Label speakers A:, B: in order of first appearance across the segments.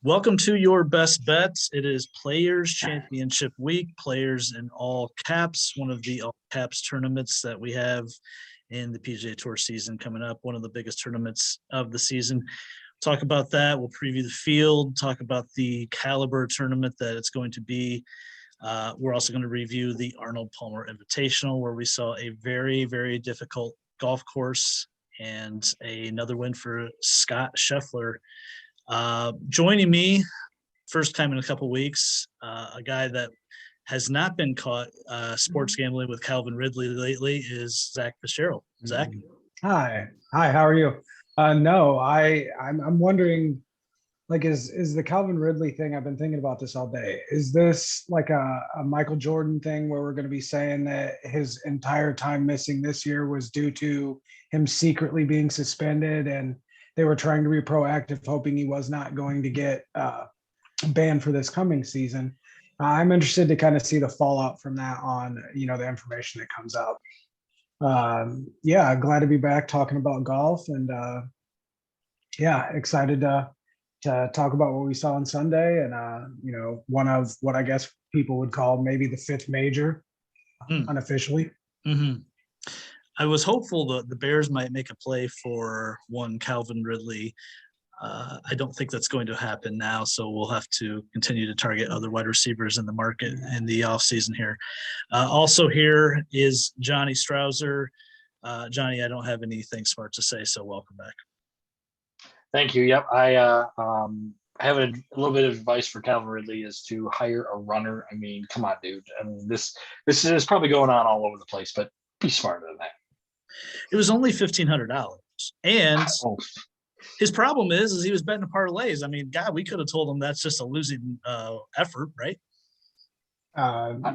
A: Welcome to your best bets. It is Players Championship Week, Players in all caps, one of the all caps tournaments that we have in the PGA Tour season coming up, one of the biggest tournaments of the season. Talk about that. We'll preview the field, talk about the caliber tournament that it's going to be. We're also going to review the Arnold Palmer Invitational, where we saw a very, very difficult golf course and another win for Scott Scheffler. Joining me, first time in a couple weeks, a guy that has not been caught sports gambling with Calvin Ridley lately is Zach Fitzgerald. Zach?
B: Hi, how are you? No, I'm wondering, like, is the Calvin Ridley thing? I've been thinking about this all day. Is this like a Michael Jordan thing where we're going to be saying that his entire time missing this year was due to him secretly being suspended and they were trying to be proactive, hoping he was not going to get banned for this coming season? I'm interested to kind of see the fallout from that on, the information that comes out. Yeah, glad to be back talking about golf, and excited to talk about what we saw on Sunday, and one of what I guess people would call maybe the fifth major unofficially.
A: Mm-hmm. I was hopeful that the Bears might make a play for one Calvin Ridley. I don't think that's going to happen now, so we'll have to continue to target other wide receivers in the market in the offseason here. Also here is Johnny Strouser. Johnny, I don't have anything smart to say, so welcome back.
C: Thank you. Yep, I have a little bit of advice for Calvin Ridley is to hire a runner. I mean, come on, dude. I mean, this is probably going on all over the place, but be smarter than that.
A: It was only $1,500, and his problem is he was betting parlays. I mean, God, we could have told him that's just a losing effort, right?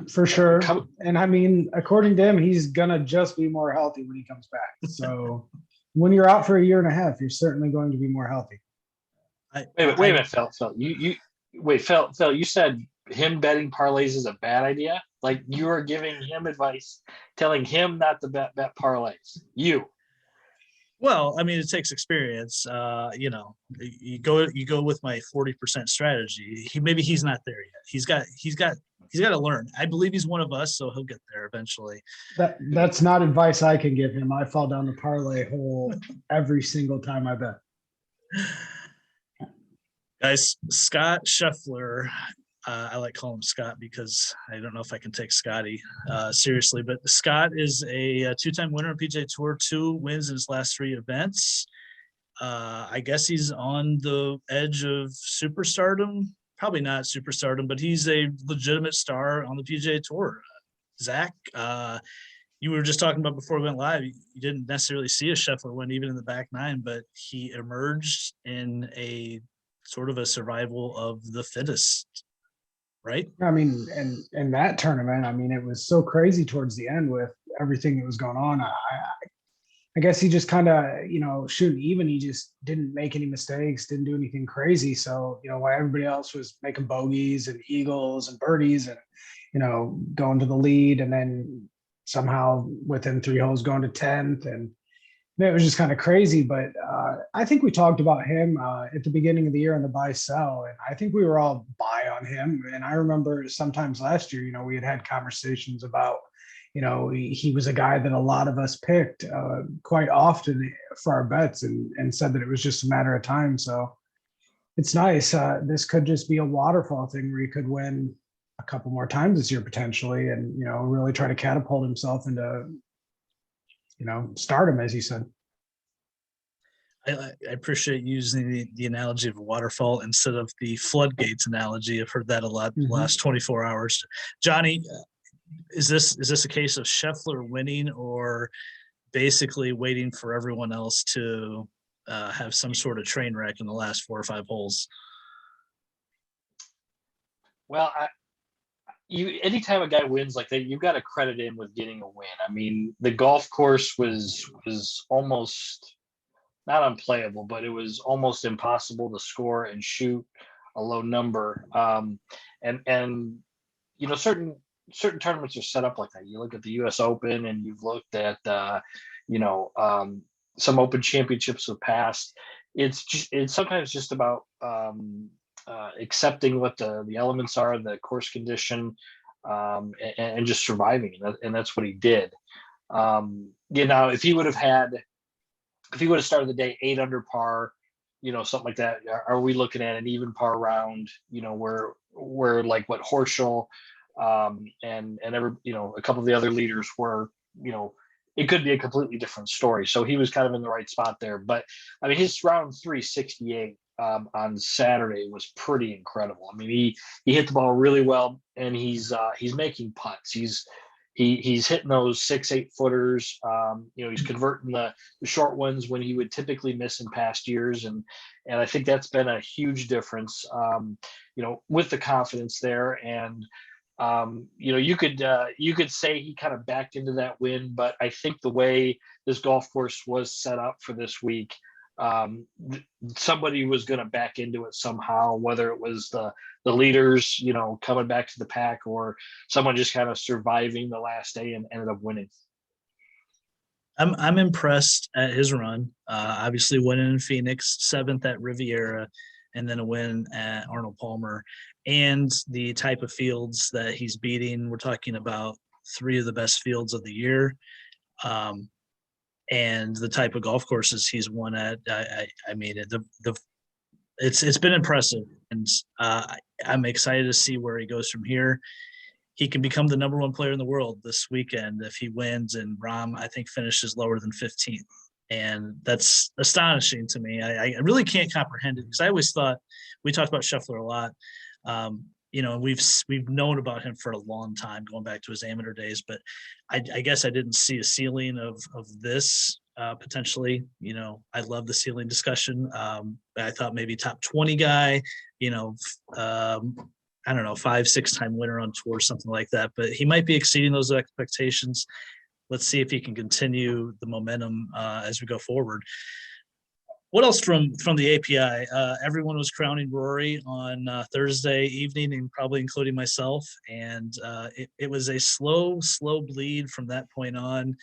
B: For sure. And I mean, according to him, he's gonna just be more healthy when he comes back. So when you're out for a year and a half, you're certainly going to be more healthy.
C: Wait a minute, Phil. Phil, you said him betting parlays is a bad idea. Like, you are giving him advice, telling him not to bet parlays.
A: Well, I mean, it takes experience. You go with my 40% strategy. He's not there yet. He's got to learn. I believe he's one of us, so he'll get there eventually.
B: That's not advice I can give him. I fall down the parlay hole every single time I bet.
A: Guys, Scott Scheffler. I like calling him Scott because I don't know if I can take Scotty seriously, but Scott is a two-time winner of PGA Tour, 2 wins in his last 3 events. I guess he's on the edge of superstardom. Probably not superstardom, but he's a legitimate star on the PGA Tour. Zach, you were just talking about before we went live, you didn't necessarily see a Scheffler win even in the back 9, but he emerged in a sort of a survival of the fittest. Right.
B: I mean, and in that tournament, I mean, it was so crazy towards the end with everything that was going on. I guess he just kind of, shooting even. He just didn't make any mistakes, didn't do anything crazy. So, while everybody else was making bogeys and eagles and birdies and, going to the lead, and then somehow within 3 holes going to 10th, and it was just kind of crazy. But I think we talked about him at the beginning of the year on the buy sell, and I think we were all buy on him. And I remember sometimes last year, we had conversations about, he was a guy that a lot of us picked quite often for our bets, and said that it was just a matter of time. So it's nice. This could just be a waterfall thing where he could win a couple more times this year potentially, and really try to catapult himself into stardom, as you said.
A: I appreciate using the analogy of a waterfall instead of the floodgates analogy. I've heard that a lot the last 24 hours. Johnny, is this a case of Scheffler winning, or basically waiting for everyone else to have some sort of train wreck in the last 4 or 5 holes?
C: Well, anytime a guy wins like that, you've got to credit him with getting a win. I mean, the golf course was almost not unplayable, but it was almost impossible to score and shoot a low number. And certain tournaments are set up like that. You look at the U.S. Open, and you've looked at some Open championships of past. It's sometimes just about accepting what the elements are, the course condition, and just surviving. And that's what he did. If he would have started the day 8 under par, something like that, are we looking at an even par round, where like what Horschel, and a couple of the other leaders were, it could be a completely different story. So he was kind of in the right spot there. But I mean, his round 368 on Saturday was pretty incredible. I mean, he hit the ball really well, and he's making putts. He's hitting those 6-8 footers. He's converting the short ones when he would typically miss in past years, and I think that's been a huge difference. With the confidence there, and you could say he kind of backed into that win, but I think the way this golf course was set up for this week, somebody was going to back into it somehow, whether it was the leaders, coming back to the pack, or someone just kind of surviving the last day and ended up winning.
A: I'm impressed at his run. Obviously winning in Phoenix, 7th at Riviera, and then a win at Arnold Palmer, and the type of fields that he's beating. We're talking about 3 of the best fields of the year. And the type of golf courses he's won at, I mean, it's been impressive, and I'm excited to see where he goes from here. He can become the number 1 player in the world this weekend if he wins, and Rahm, I think, finishes lower than 15th, and that's astonishing to me. I really can't comprehend it, because I always thought, we talked about Scheffler a lot. We've known about him for a long time, going back to his amateur days, but I guess I didn't see a ceiling of this potentially. I love the ceiling discussion. I thought maybe top 20 guy, I don't know, 5-6 time winner on tour, something like that, but he might be exceeding those expectations. Let's see if he can continue the momentum as we go forward. What else from the API? Everyone was crowning Rory on Thursday evening, and probably including myself. And it was a slow bleed from that point on.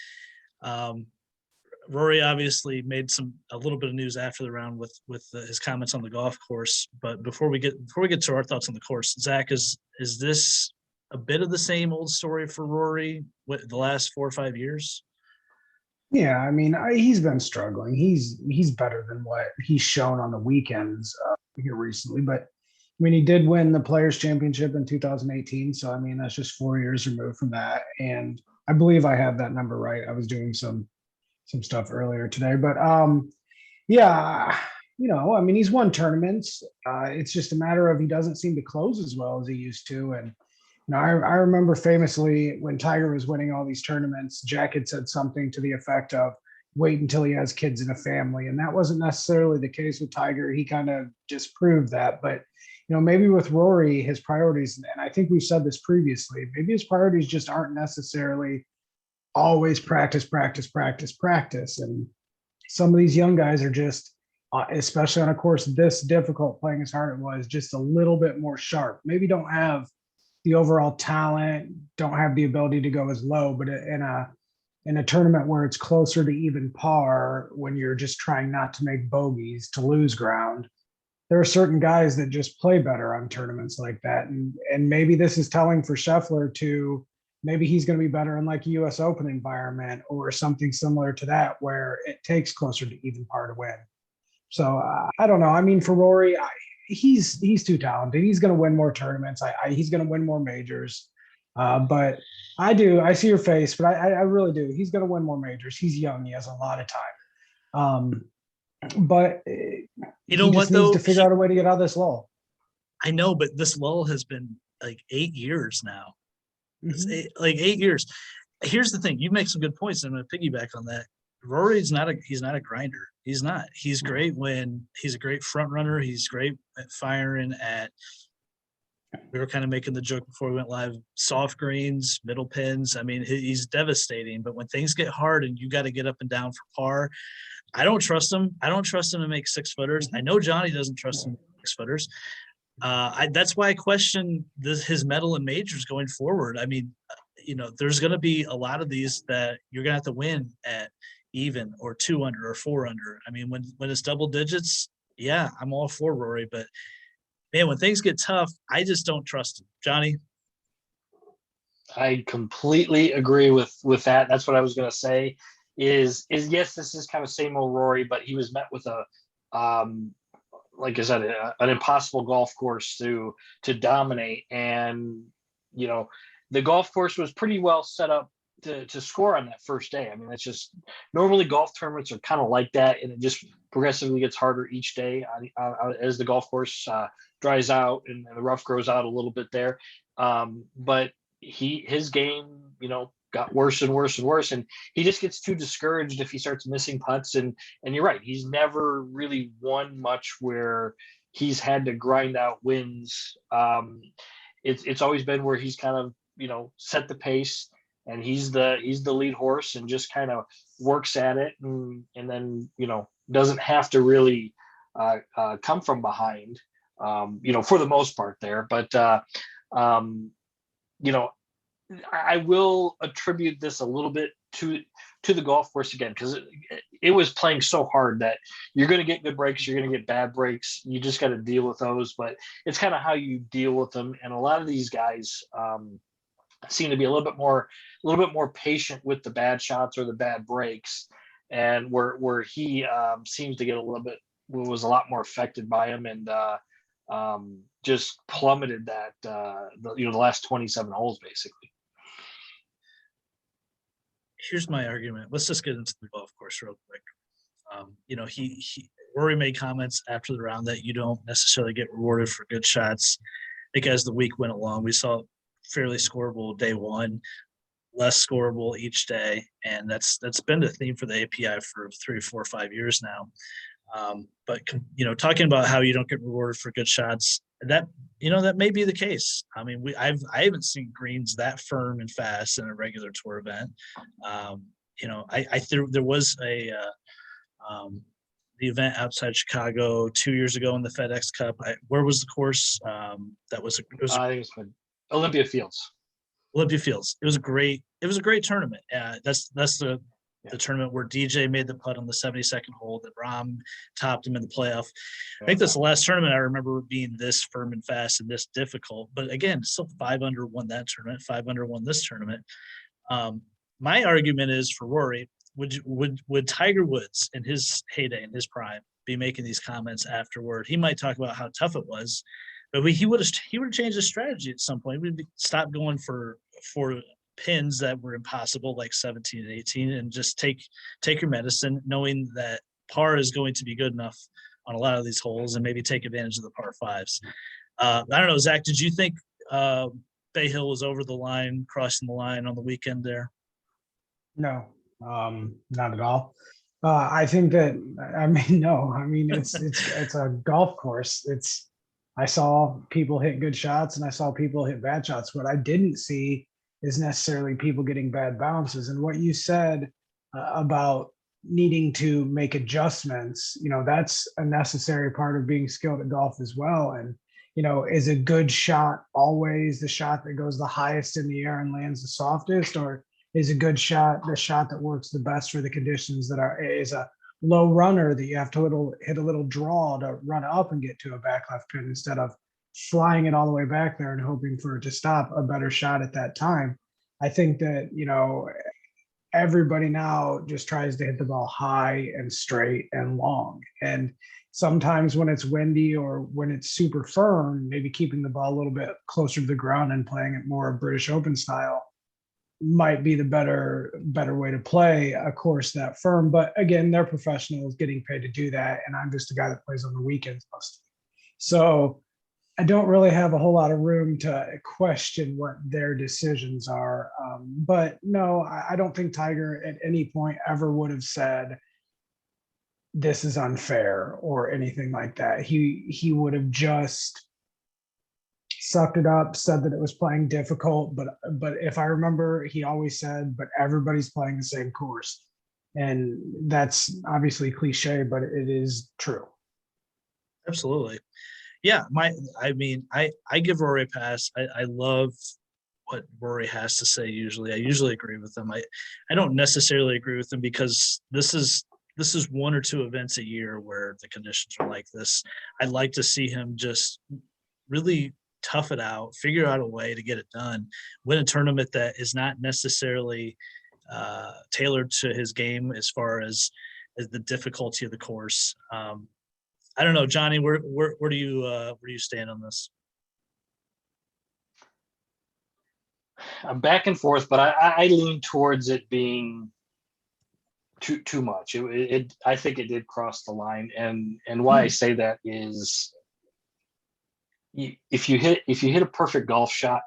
A: Rory obviously made a little bit of news after the round with his comments on the golf course. But before we get to our thoughts on the course, Zach, is this a bit of the same old story for Rory with the last 4 or 5 years?
B: Yeah, I mean, he's been struggling. He's better than what he's shown on the weekends here recently. But I mean, he did win the Players Championship in 2018. So I mean, that's just 4 years removed from that. And I believe I have that number right. I was doing some stuff earlier today, but yeah, I mean, he's won tournaments. It's just a matter of he doesn't seem to close as well as he used to. And I remember famously when Tiger was winning all these tournaments, Jack had said something to the effect of, wait until he has kids and a family. And that wasn't necessarily the case with Tiger. He kind of just proved that. But, maybe with Rory, his priorities, and I think we've said this previously, maybe his priorities just aren't necessarily always practice. And some of these young guys are just, especially on a course this difficult, playing as hard as it was, just a little bit more sharp. Maybe don't have the overall talent, don't have the ability to go as low, but in a tournament where it's closer to even par, when you're just trying not to make bogeys to lose ground, there are certain guys that just play better on tournaments like that. And maybe this is telling for Scheffler to, maybe he's going to be better in like a US Open environment or something similar to that, where it takes closer to even par to win. So I don't know. I mean, for Rory, he's too talented. He's going to win more tournaments. He's going to win more majors. But I see your face, but I really do. He's going to win more majors. He's young. He has a lot of time. But
A: you know what,
B: needs to figure out a way to get out of this lull.
A: I know, but this lull has been like 8 years now.
B: Mm-hmm.
A: Like 8 years. Here's the thing. You make some good points. And I'm going to piggyback on that. Rory's not a grinder. He's not. He's great when he's a great front runner. He's great at firing at, we were kind of making the joke before we went live, soft greens, middle pins. I mean, he's devastating, but when things get hard and you got to get up and down for par, I don't trust him. I don't trust him to make 6-footers. I know Johnny doesn't trust him to make 6-footers. That's why I question his medal in majors going forward. I mean, there's going to be a lot of these that you're going to have to win at even or 2 under or 4 under. I mean, when it's double digits, yeah, I'm all for Rory, but man, when things get tough, I just don't trust him. Johnny?
C: I completely agree with that. That's what I was going to say. Is yes, this is kind of same old Rory, but he was met with like I said, an impossible golf course to dominate, and the golf course was pretty well set up to score on that first day. I mean, it's just normally golf tournaments are kind of like that, and it just progressively gets harder each day as the golf course dries out and the rough grows out a little bit there. But his game, got worse and worse and worse, and he just gets too discouraged if he starts missing putts. And you're right, he's never really won much where he's had to grind out wins. It's always been where he's kind of set the pace, and he's the lead horse, and just kind of works at it, and then doesn't have to really come from behind, for the most part there. But I will attribute this a little bit to the golf course again, because it was playing so hard that you're going to get good breaks, you're going to get bad breaks. You just got to deal with those, but it's kind of how you deal with them. And a lot of these guys seem to be a little bit more patient with the bad shots or the bad breaks, and where he seems to get was a lot more affected by him, and just plummeted that the last 27 holes basically.
A: Here's my argument. Let's just get into the golf course real quick. Rory made comments after the round that you don't necessarily get rewarded for good shots. I think as the week went along, we saw fairly scoreable day one, less scoreable each day, and that's been the theme for the API for 3, 4, 5 years now. But talking about how you don't get rewarded for good shots, that may be the case. I mean, I haven't seen greens that firm and fast in a regular tour event. I think there was the event outside Chicago 2 years ago in the FedEx Cup. Where was the course? I think it was
C: Olympia Fields.
A: Olympia Fields. It was a great tournament. That's the tournament where DJ made the putt on the 72nd hole that Rahm topped him in the playoff. I think that's the last tournament I remember being this firm and fast and this difficult. But again, still 5 under won that tournament, 5 under won this tournament. My argument is for Rory, would Tiger Woods in his heyday, in his prime, be making these comments afterward? He might talk about how tough it was, but he would have changed his strategy at some point. We'd stop going for pins that were impossible, like 17 and 18, and just take your medicine, knowing that par is going to be good enough on a lot of these holes, and maybe take advantage of the par fives. I don't know, Zach, did you think Bay Hill was over the line, crossing the line on the weekend there?
B: No, not at all. I think that, no. I mean, it's a golf course. I saw people hit good shots and I saw people hit bad shots. What I didn't see is necessarily people getting bad bounces. And what you said about needing to make adjustments, that's a necessary part of being skilled at golf as well. And, is a good shot always the shot that goes the highest in the air and lands the softest, or is a good shot the shot that works the best for the conditions is a low runner that you have to hit a little draw to run up and get to a back left pin instead of flying it all the way back there and hoping for it to stop, a better shot at that time. I think that, everybody now just tries to hit the ball high and straight and long. And sometimes when it's windy or when it's super firm, maybe keeping the ball a little bit closer to the ground and playing it more British Open style might be the better way to play a course that firm. But again, they're professionals getting paid to do that. And I'm just a guy that plays on the weekends mostly. So I don't really have a whole lot of room to question what their decisions are. But no, I don't think Tiger at any point ever would have said, this is unfair or anything like that. He would have just sucked it up, said that it was playing difficult. But if I remember, he always said, but everybody's playing the same course. And that's obviously cliche, but it is true.
A: Absolutely. Yeah, I give Rory a pass. I love what Rory has to say usually. I usually agree with him. I don't necessarily agree with him because this is 1 or 2 events a year where the conditions are like this. I'd like to see him just really tough it out, figure out a way to get it done, win a tournament that is not necessarily tailored to his game as far as the difficulty of the course. I don't know, Johnny, where do you stand on this?
C: I'm back and forth, but I lean towards it being too much. I think it did cross the line, and why I say that is, if you hit a perfect golf shot,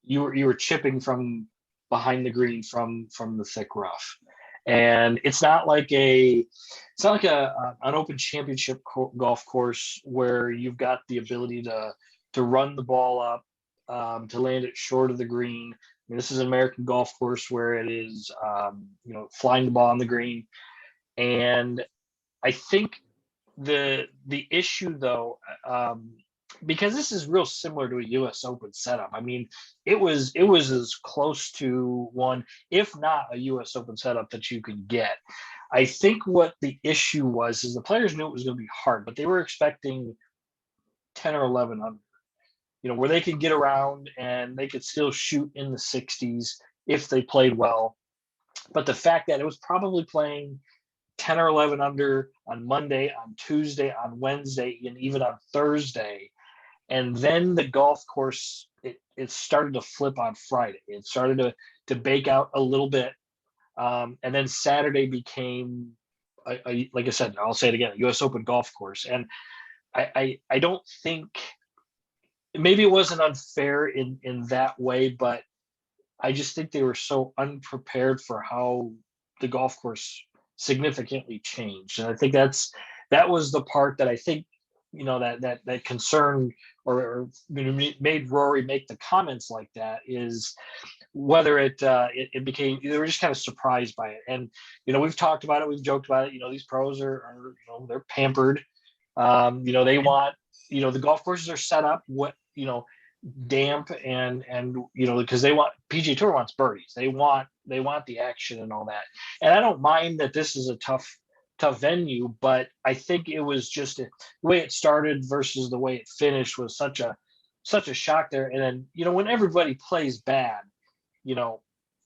C: you were chipping from behind the green from the thick rough, and it's not like an Open Championship golf course where you've got the ability to run the ball up, to land it short of the green. I mean, this is an American golf course where it is, flying the ball on the green. And I think the issue, though, because this is real similar to a U.S. Open setup. I mean, it was as close to one, if not a U.S. Open setup, that you can get. I think what the issue was is the players knew it was going to be hard, but they were expecting 10 or 11 under, where they could get around and they could still shoot in the 60s if they played well. But the fact that it was probably playing 10 or 11 under on Monday, on Tuesday, on Wednesday, and even on Thursday. And then the golf course, it started to flip on Friday. It started to bake out a little bit. And then Saturday became, like I said, I'll say it again, a U.S. Open golf course. And I don't think, maybe it wasn't unfair in that way, but I just think they were so unprepared for how the golf course significantly changed. And I think that was the part that I think, that concern or made Rory make the comments like that, is whether it became, they were just kind of surprised by it. And, we've talked about it, we've joked about it, these pros are they're pampered. They want, the golf courses are set up damp and because PGA Tour wants birdies. They want the action and all that. And I don't mind that this is a tough venue, but I think it was just the way it started versus the way it finished was such a shock there. And then, when everybody plays bad,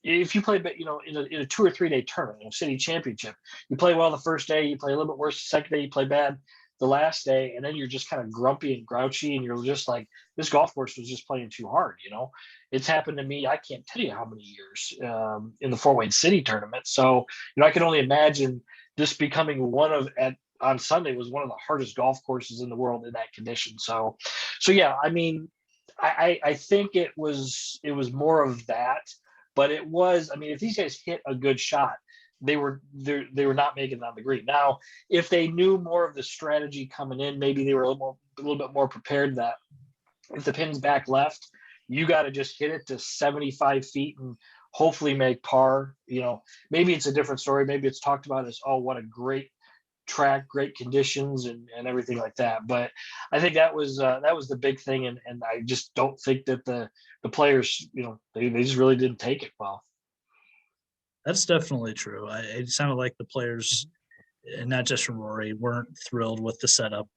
C: if you play, in a 2 or 3 day tournament, city championship, you play well the first day, you play a little bit worse the second day, you play bad the last day, and then you're just kind of grumpy and grouchy, and you're just like, this golf course was just playing too hard. It's happened to me, I can't tell you how many years, in the Fort Wayne City tournament. So, I can only imagine this becoming on Sunday was one of the hardest golf courses in the world in that condition. So yeah, I mean, I think it was more of that, but it was, I mean, if these guys hit a good shot, they were not making it on the green. Now, if they knew more of the strategy coming in, maybe they were a little bit more prepared that if the pin's back left, you got to just hit it to 75 feet and hopefully make par. Maybe it's a different story. Maybe it's talked about as, oh, what a great track, great conditions and everything like that. But I think that was the big thing. And I just don't think that the players, they just really didn't take it well.
A: That's definitely true. It sounded like the players, and not just from Rory, weren't thrilled with the setup.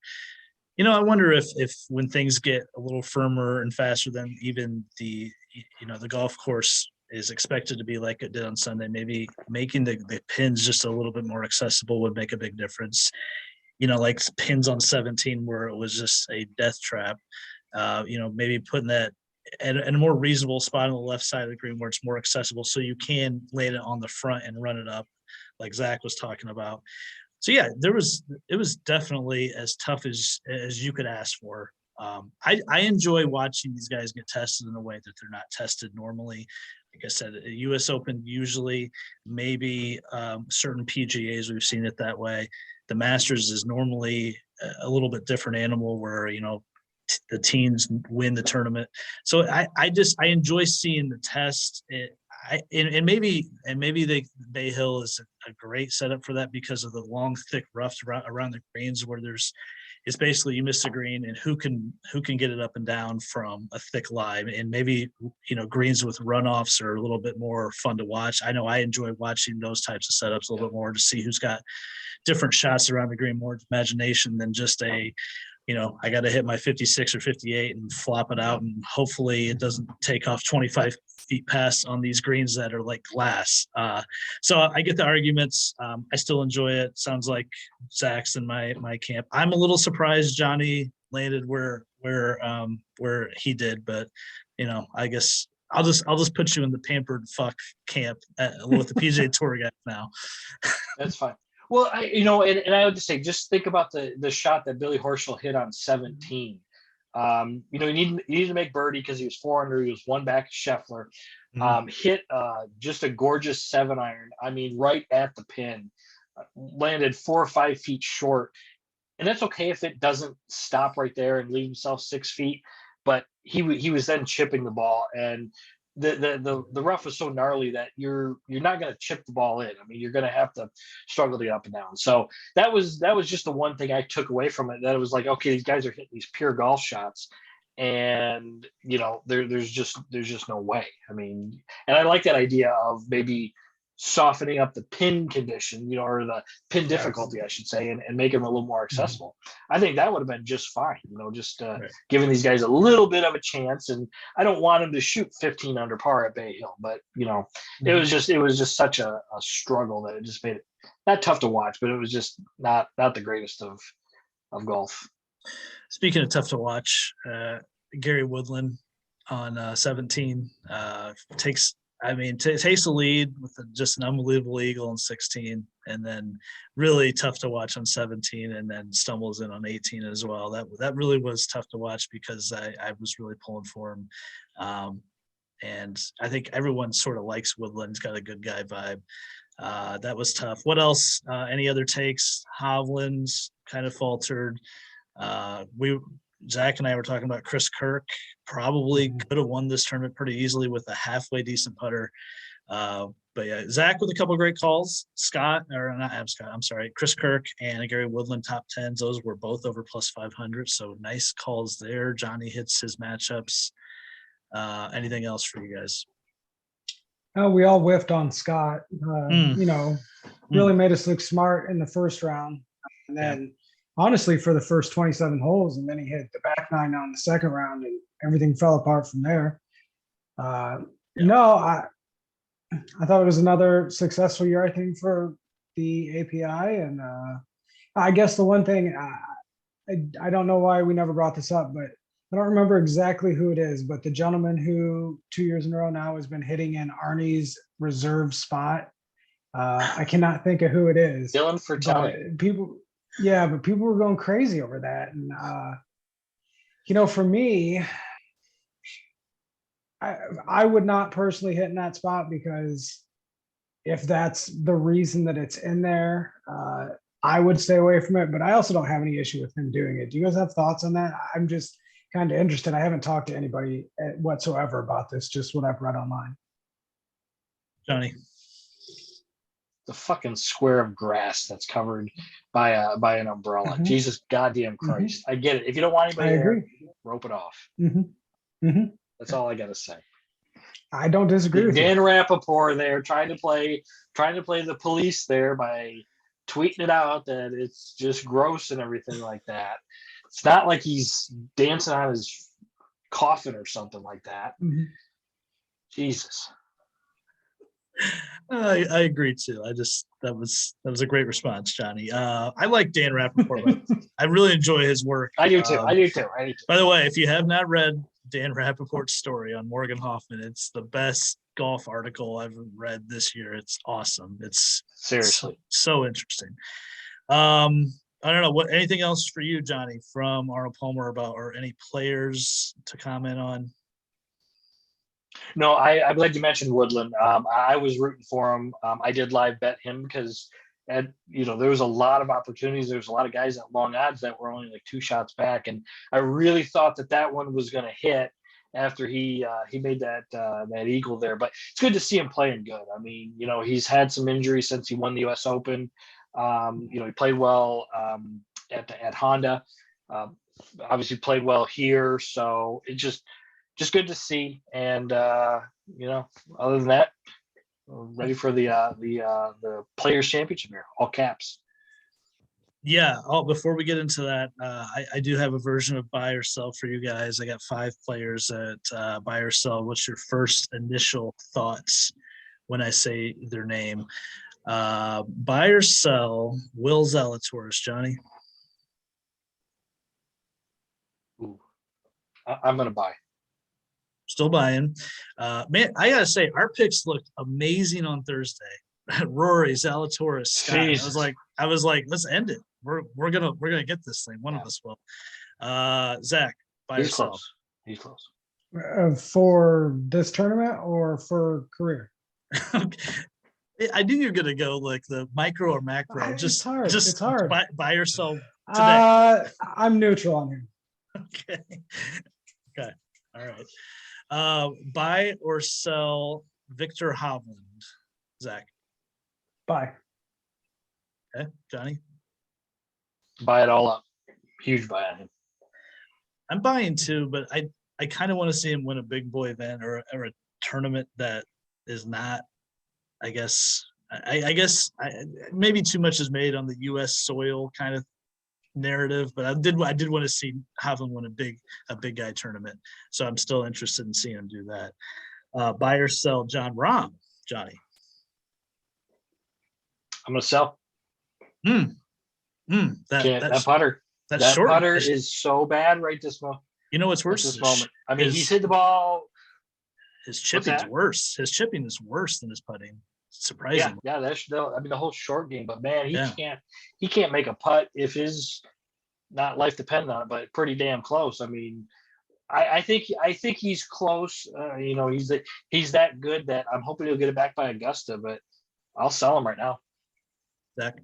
A: I wonder if when things get a little firmer and faster than even the golf course is expected to be like it did on Sunday, maybe making the pins just a little bit more accessible would make a big difference. Like pins on 17 where it was just a death trap. Maybe putting that at a more reasonable spot on the left side of the green where it's more accessible, so you can lay it on the front and run it up like Zach was talking about. So yeah, it was definitely as tough as you could ask for. I enjoy watching these guys get tested in a way that they're not tested normally. Like I said, a U.S. Open usually, maybe certain PGAs we've seen it that way. The Masters is normally a little bit different animal where the teams win the tournament. So I enjoy seeing the test. And maybe the Bay Hill is a great setup for that because of the long, thick roughs around the greens where it's basically you miss the green and who can get it up and down from a thick lie. And maybe, greens with runoffs are a little bit more fun to watch. I know I enjoy watching those types of setups a little bit more to see who's got different shots around the green, more imagination than just a I got to hit my 56 or 58 and flop it out, and hopefully it doesn't take off 25 feet past on these greens that are like glass. So I get the arguments. I still enjoy it. Sounds like Zach's in my camp. I'm a little surprised Johnny landed where he did, but I guess I'll just put you in the pampered fuck camp with the PGA Tour guys now.
C: That's fine. Well, and I would just say, just think about the shot that Billy Horschel hit on 17. You need to make birdie because he was 4 under. He was one back Scheffler. Hit just a gorgeous 7-iron. I mean, right at the pin. Landed 4 or 5 feet short, and that's okay if it doesn't stop right there and leave himself 6 feet. But he was then chipping the ball, and the rough was so gnarly that you're not going to chip the ball in. I mean, you're going to have to struggle to get up and down. So that was just the one thing I took away from it. That it was like, okay, these guys are hitting these pure golf shots, and there's just no way. I mean, and I like that idea of maybe softening up the pin condition, or the pin difficulty, I should say, and making them a little more accessible. I think that would have been just fine, just giving these guys a little bit of a chance. And I don't want them to shoot 15 under par at Bay Hill, but it was just such a struggle that it just made it not tough to watch, but it was just not the greatest of golf.
A: Speaking of tough to watch, Gary Woodland on 17 takes the lead with just an unbelievable eagle on 16, and then really tough to watch on 17, and then stumbles in on 18 as well. That really was tough to watch because I was really pulling for him. And I think everyone sort of likes Woodland. He's got a good guy vibe. That was tough. What else? Any other takes? Hovland's kind of faltered. Zach and I were talking about Chris Kirk probably could have won this tournament pretty easily with a halfway decent putter. But yeah, Zach with a couple of great calls. Chris Kirk and Gary Woodland top 10s. Those were both over plus 500. So nice calls there. Johnny hits his matchups. Anything else for you guys?
B: We all whiffed on Scott. Really made us look smart in the first round. And then honestly, for the first 27 holes, and then he hit the back 9 on the second round, and everything fell apart from there. No, I thought it was another successful year, I think, for the API. And I guess the one thing, I don't know why we never brought this up, but I don't remember exactly who it is, but the gentleman who 2 years in a row now has been hitting in Arnie's reserve spot. I cannot think of who it is.
C: Dylan Fratelli.
B: But people were going crazy over that. And, for me, I would not personally hit in that spot, because if that's the reason that it's in there, I would stay away from it. But I also don't have any issue with him doing it. Do you guys have thoughts on that? I'm just kind of interested. I haven't talked to anybody whatsoever about this, just what I've read online.
A: Johnny.
C: The fucking square of grass that's covered by an umbrella.
B: Mm-hmm.
C: Jesus goddamn Christ. I get it. If you don't want anybody there, rope it off. That's all I gotta say.
B: I don't disagree with
C: Dan Rappaport there trying to play the police there by tweeting it out that it's just gross and everything like that. It's not like he's dancing on his coffin or something like that. Jesus.
A: I agree too. That was a great response, Johnny. I like Dan Rappaport. I really enjoy his work.
C: I do too.
A: By the way, if you have not read Dan Rappaport's story on Morgan Hoffman, it's the best golf article I've read this year. It's awesome. It's
C: seriously
A: so interesting. I don't know anything else for you, Johnny, from Arnold Palmer or any players to comment on?
C: No, I'm glad you mentioned Woodland. I was rooting for him. I did live bet him because, there was a lot of opportunities. There was a lot of guys at long odds that were only like 2 shots back, and I really thought that one was going to hit after he made that eagle there. But it's good to see him playing good. I mean, he's had some injuries since he won the U.S. Open. He played well at Honda. Obviously played well here, so it just good to see. And other than that, ready for the Players Championship here, all caps.
A: Yeah. Oh, before we get into that, I do have a version of buy or sell for you guys. I got 5 players at buy or sell. What's your first initial thoughts when I say their name? Buy or sell Will Zalatoris, Johnny?
C: Ooh, I'm gonna buy.
A: Still buying. Man, I gotta say, our picks looked amazing on Thursday. Rory, Zalatoris, Scott.
C: Jesus.
A: I was like, let's end it. We're gonna get this thing. One of us will. Zach, buy
C: He's
A: yourself.
C: close. He's close.
B: For this tournament or for career?
A: I knew you were gonna go like the micro or macro.
B: It's hard. It's hard.
A: Buy yourself today.
B: I'm neutral on him.
A: Okay. Okay. All right. Buy or sell Victor Hovland, Zach.
B: Bye.
A: Okay, Johnny.
C: Buy it all up. Huge buy on him.
A: I'm buying too, but I kind of want to see him win a big boy event or a tournament that is not. I guess maybe too much is made on the U.S. soil kind of narrative, but I did want to see Hovland win a big guy tournament. So I'm still interested in seeing him do that. Buy or sell John Rahm, Johnny.
C: I'm gonna sell.
A: That
C: putter. That
A: short
C: putter is so bad right this moment.
A: You know what's
C: At
A: worse?
C: this moment. I mean, he's hit the ball.
A: His chipping's worse. His chipping is worse than his putting. Surprisingly.
C: Yeah. That's the whole short game. But man, he can't make a putt if his not life dependent on it. But pretty damn close. I mean, I think he's close. He's that good that I'm hoping he'll get it back by Augusta. But I'll sell him right now.
A: Zach.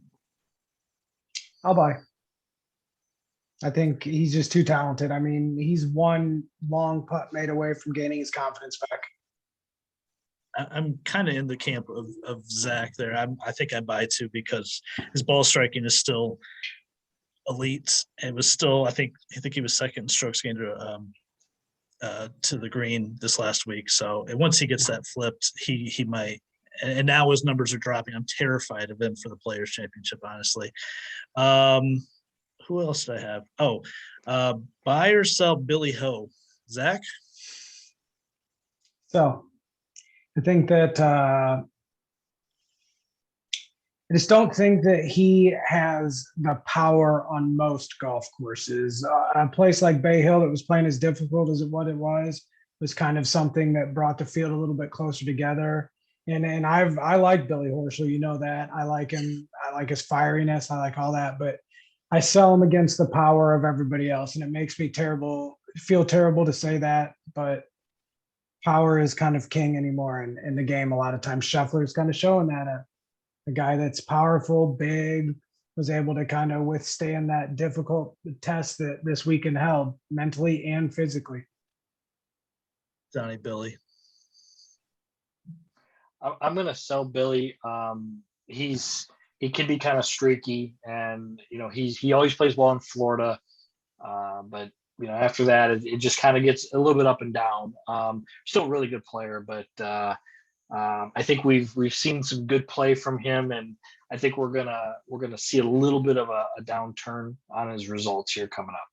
B: I'll buy. I think he's just too talented. I mean, he's one long putt made away from gaining his confidence back.
A: I'm kind of in the camp of Zach there. I think I buy too because his ball striking is still elite. It was still I think he was second in strokes gained to the green this last week. So once he gets that flipped, he might. And now his numbers are dropping. I'm terrified of him for the Players Championship, honestly. Who else do I have? Oh, buy or sell Billy Ho, Zach.
B: So I think that I just don't think that he has the power on most golf courses. A place like Bay Hill that was playing as difficult as what it was kind of something that brought the field a little bit closer together. And I like Billy Horschel, you know that. I like him. I like his fieriness. I like all that. But I sell him against the power of everybody else, and it makes me feel terrible to say that, but power is kind of king anymore in the game. A lot of times Scheffler is kind of showing that a guy that's powerful, big, was able to kind of withstand that difficult test that this weekend held mentally and physically.
A: Johnny, Billy.
C: I'm going to sell Billy. He can be kind of streaky, and he always plays well in Florida, but after that it just kind of gets a little bit up and down. Still a really good player, but I think we've seen some good play from him, and I think we're gonna see a little bit of a downturn on his results here coming up.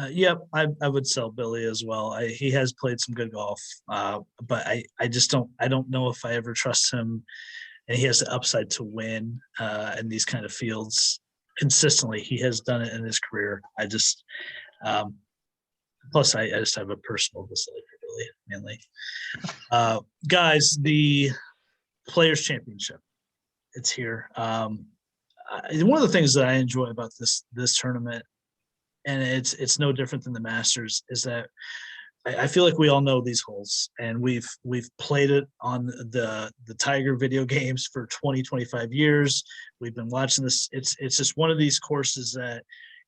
A: Yep, I would sell Billy as well. He has played some good golf, but I just don't know if I ever trust him. And he has the upside to win in these kind of fields consistently. He has done it in his career. I just plus I just have a personal dislike for Billy mainly. Guys, the Players Championship, it's here. One of the things that I enjoy about this tournament, and it's no different than the Masters, is that I feel like we all know these holes, and we've played it on the Tiger video games for 25 years. We've been watching this. It's just one of these courses that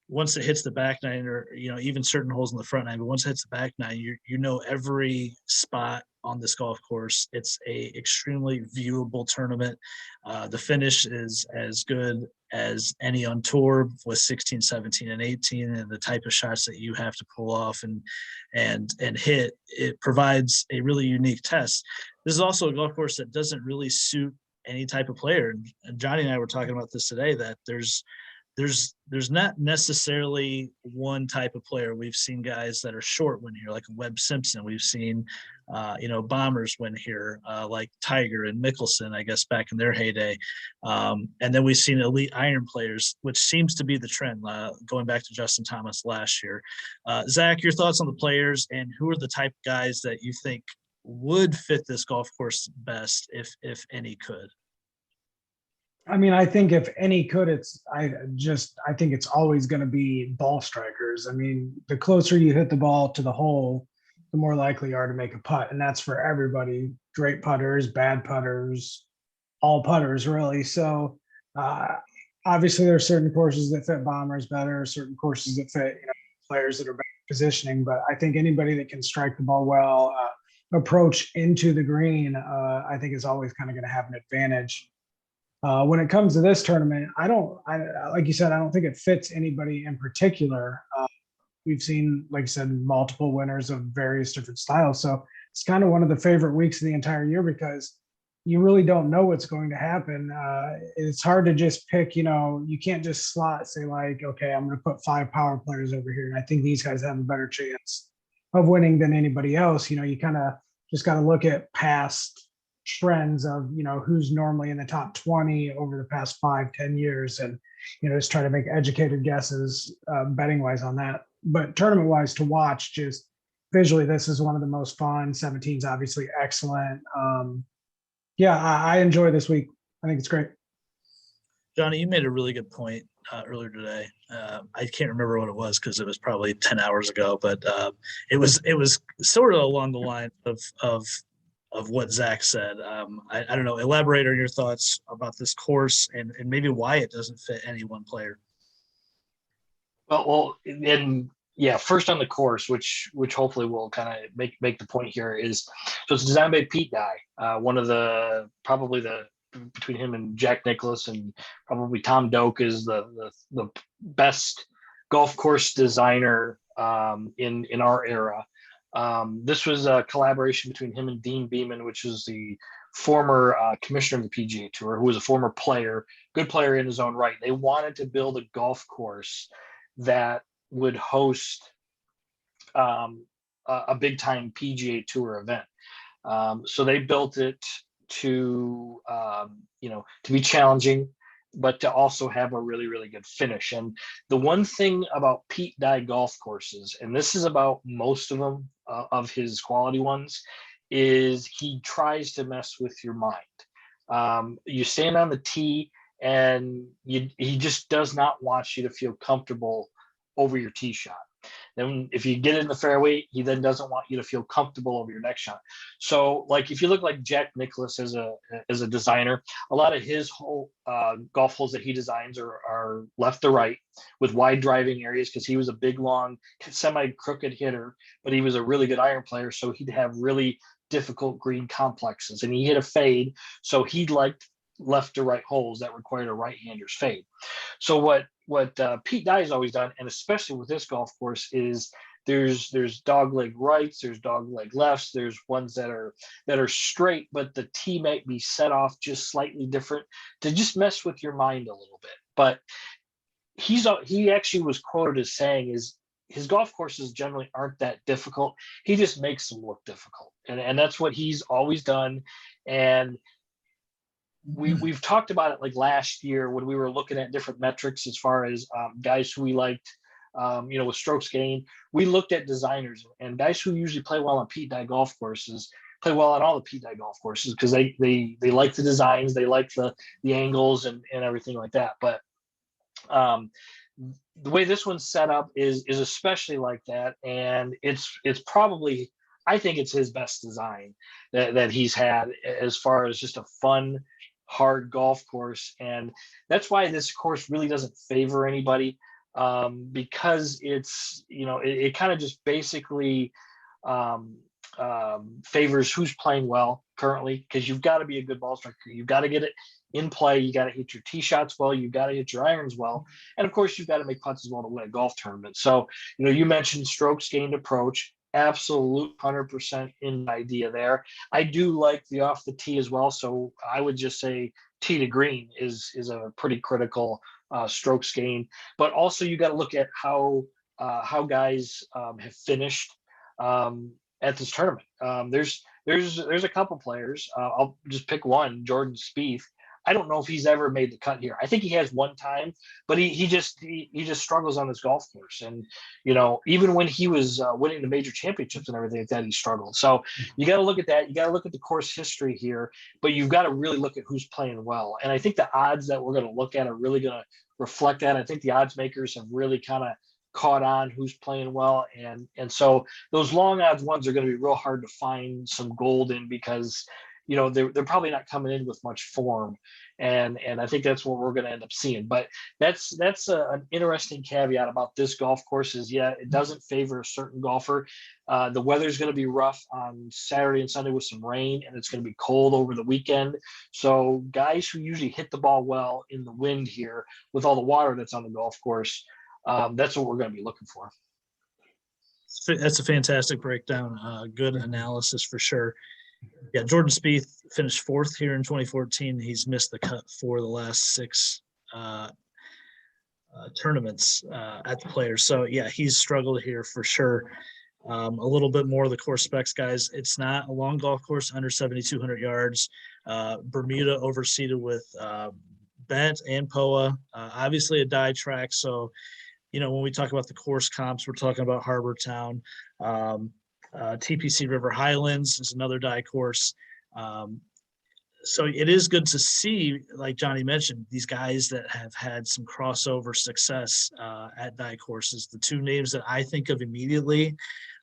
A: once it hits the back nine, or even certain holes in the front nine, but once it hits the back nine, you know every spot on this golf course. It's a extremely viewable tournament. The finish is as good as any on tour with 16, 17, and 18, and the type of shots that you have to pull off and hit. It provides a really unique test. This is also a golf course that doesn't really suit any type of player. And Johnny and I were talking about this today, that there's not necessarily one type of player. We've seen guys that are short win here, like Webb Simpson. We've seen, bombers win here, like Tiger and Mickelson, I guess, back in their heyday. And then we've seen elite iron players, which seems to be the trend, going back to Justin Thomas last year. Zach, your thoughts on the players, and who are the type of guys that you think would fit this golf course best, if any could?
B: I mean, I think if any could, I think it's always going to be ball strikers. I mean, the closer you hit the ball to the hole, the more likely you are to make a putt. And that's for everybody, great putters, bad putters, all putters really. So obviously there's certain courses that fit bombers better, certain courses that fit, players that are better positioning. But I think anybody that can strike the ball well, approach into the green, I think is always kind of going to have an advantage. When it comes to this tournament, like you said, I don't think it fits anybody in particular. We've seen, like I said, multiple winners of various different styles. So it's kind of one of the favorite weeks of the entire year, because you really don't know what's going to happen. It's hard to just pick, you can't just say like, okay, I'm going to put 5 power players over here, and I think these guys have a better chance of winning than anybody else. You kind of just got to look at past trends of who's normally in the top 20 over the past 5-10 years, and just try to make educated guesses betting wise on that. But tournament wise, to watch, just visually, this is one of the most fun. 17 is obviously excellent. I enjoy this week. I think it's great.
A: Johnny, you made a really good point earlier today. I can't remember what it was, because it was probably 10 hours ago, but it was sort of along the line of what Zach said. I don't know. Elaborate on your thoughts about this course, and maybe why it doesn't fit any one player.
C: First on the course, which hopefully will kind of make the point here, is so it's designed by Pete Dye, one of the between him and Jack Nicklaus, and probably Tom Doak is the best golf course designer in our era. This was a collaboration between him and Dean Beeman, which is the former commissioner of the PGA Tour, who was a former player, good player in his own right. They wanted to build a golf course that would host a big time PGA Tour event. So they built it to be challenging, but to also have a really, really good finish. And the one thing about Pete Dye golf courses, and this is about most of them, of his quality ones, is he tries to mess with your mind. You stand on the tee, and he just does not want you to feel comfortable over your tee shot. Then if you get in the fairway, he then doesn't want you to feel comfortable over your next shot. So like, if you look like Jack Nicklaus as a designer, a lot of his whole golf holes that he designs are left to right with wide driving areas, because he was a big, long, semi-crooked hitter, but he was a really good iron player. So he'd have really difficult green complexes, and he hit a fade. So he liked left to right holes that required a right-hander's fade. So what Pete Dye has always done, and especially with this golf course, is there's dogleg rights, there's dogleg lefts, there's ones that are straight, but the tee might be set off just slightly different to just mess with your mind a little bit. But he actually was quoted as saying is his golf courses generally aren't that difficult. He just makes them look difficult, and that's what he's always done. And we've talked about it like last year when we were looking at different metrics as far as guys who we liked, with strokes gained. We looked at designers, and guys who usually play well on Pete Dye golf courses play well on all the Pete Dye golf courses, because they like the designs, they like the angles and everything like that. But the way this one's set up is especially like that, and it's probably, I think it's his best design that he's had as far as just a fun, hard golf course. And that's why this course really doesn't favor anybody, because it's, it kind of just basically favors who's playing well currently, because you've got to be a good ball striker. You've got to get it in play. You got to hit your tee shots well. You've got to hit your irons well. And of course, you've got to make putts as well to win a golf tournament. So, you mentioned strokes gained approach. absolute 100% in idea there. I do like the off the tee as well. So I would just say tee to green is a pretty critical strokes gain. But also you got to look at how guys have finished at this tournament. There's a couple players. I'll just pick one, Jordan Spieth. I don't know if he's ever made the cut here. I think he has one time, but he just struggles on this golf course. And even when he was winning the major championships and everything like that, he struggled. So you got to look at that. You got to look at the course history here, but you've got to really look at who's playing well. And I think the odds that we're going to look at are really going to reflect that. I think the odds makers have really kind of caught on who's playing well, and so those long odds ones are going to be real hard to find some gold in, because they're probably not coming in with much form, and I think that's what we're going to end up seeing. But that's an interesting caveat about this golf course is, yeah, it doesn't favor a certain golfer. The weather's going to be rough on Saturday and Sunday with some rain, and it's going to be cold over the weekend. So guys who usually hit the ball well in the wind here, with all the water that's on the golf course, that's what we're going to be looking for.
A: That's a fantastic breakdown. Good analysis for sure. Yeah, Jordan Spieth finished fourth here in 2014. He's missed the cut for the last 6 tournaments at the Players. So, yeah, he's struggled here for sure. A little bit more of the course specs, guys. It's not a long golf course, under 7,200 yards. Bermuda overseeded with Bent and POA. Obviously a die track, so when we talk about the course comps, we're talking about Harbor Town. TPC River Highlands is another die course. So it is good to see, like Johnny mentioned, these guys that have had some crossover success at die courses. The 2 names that I think of immediately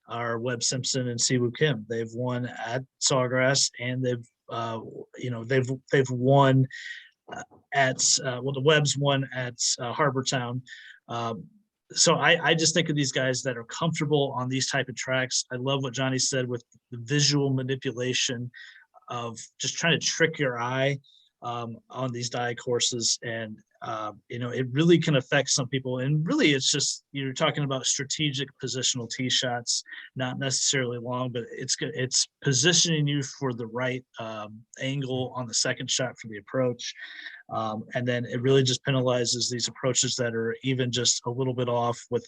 A: are Webb Simpson and Siwoo Kim. They've won at Sawgrass, and they've won at the Webbs won at Harbor Town. So I just think of these guys that are comfortable on these type of tracks. I love what Johnny said with the visual manipulation of just trying to trick your eye on these die courses. And, it really can affect some people. And really, it's just, you're talking about strategic positional tee shots, not necessarily long, but it's good. It's positioning you for the right angle on the second shot for the approach. And then it really just penalizes these approaches that are even just a little bit off with,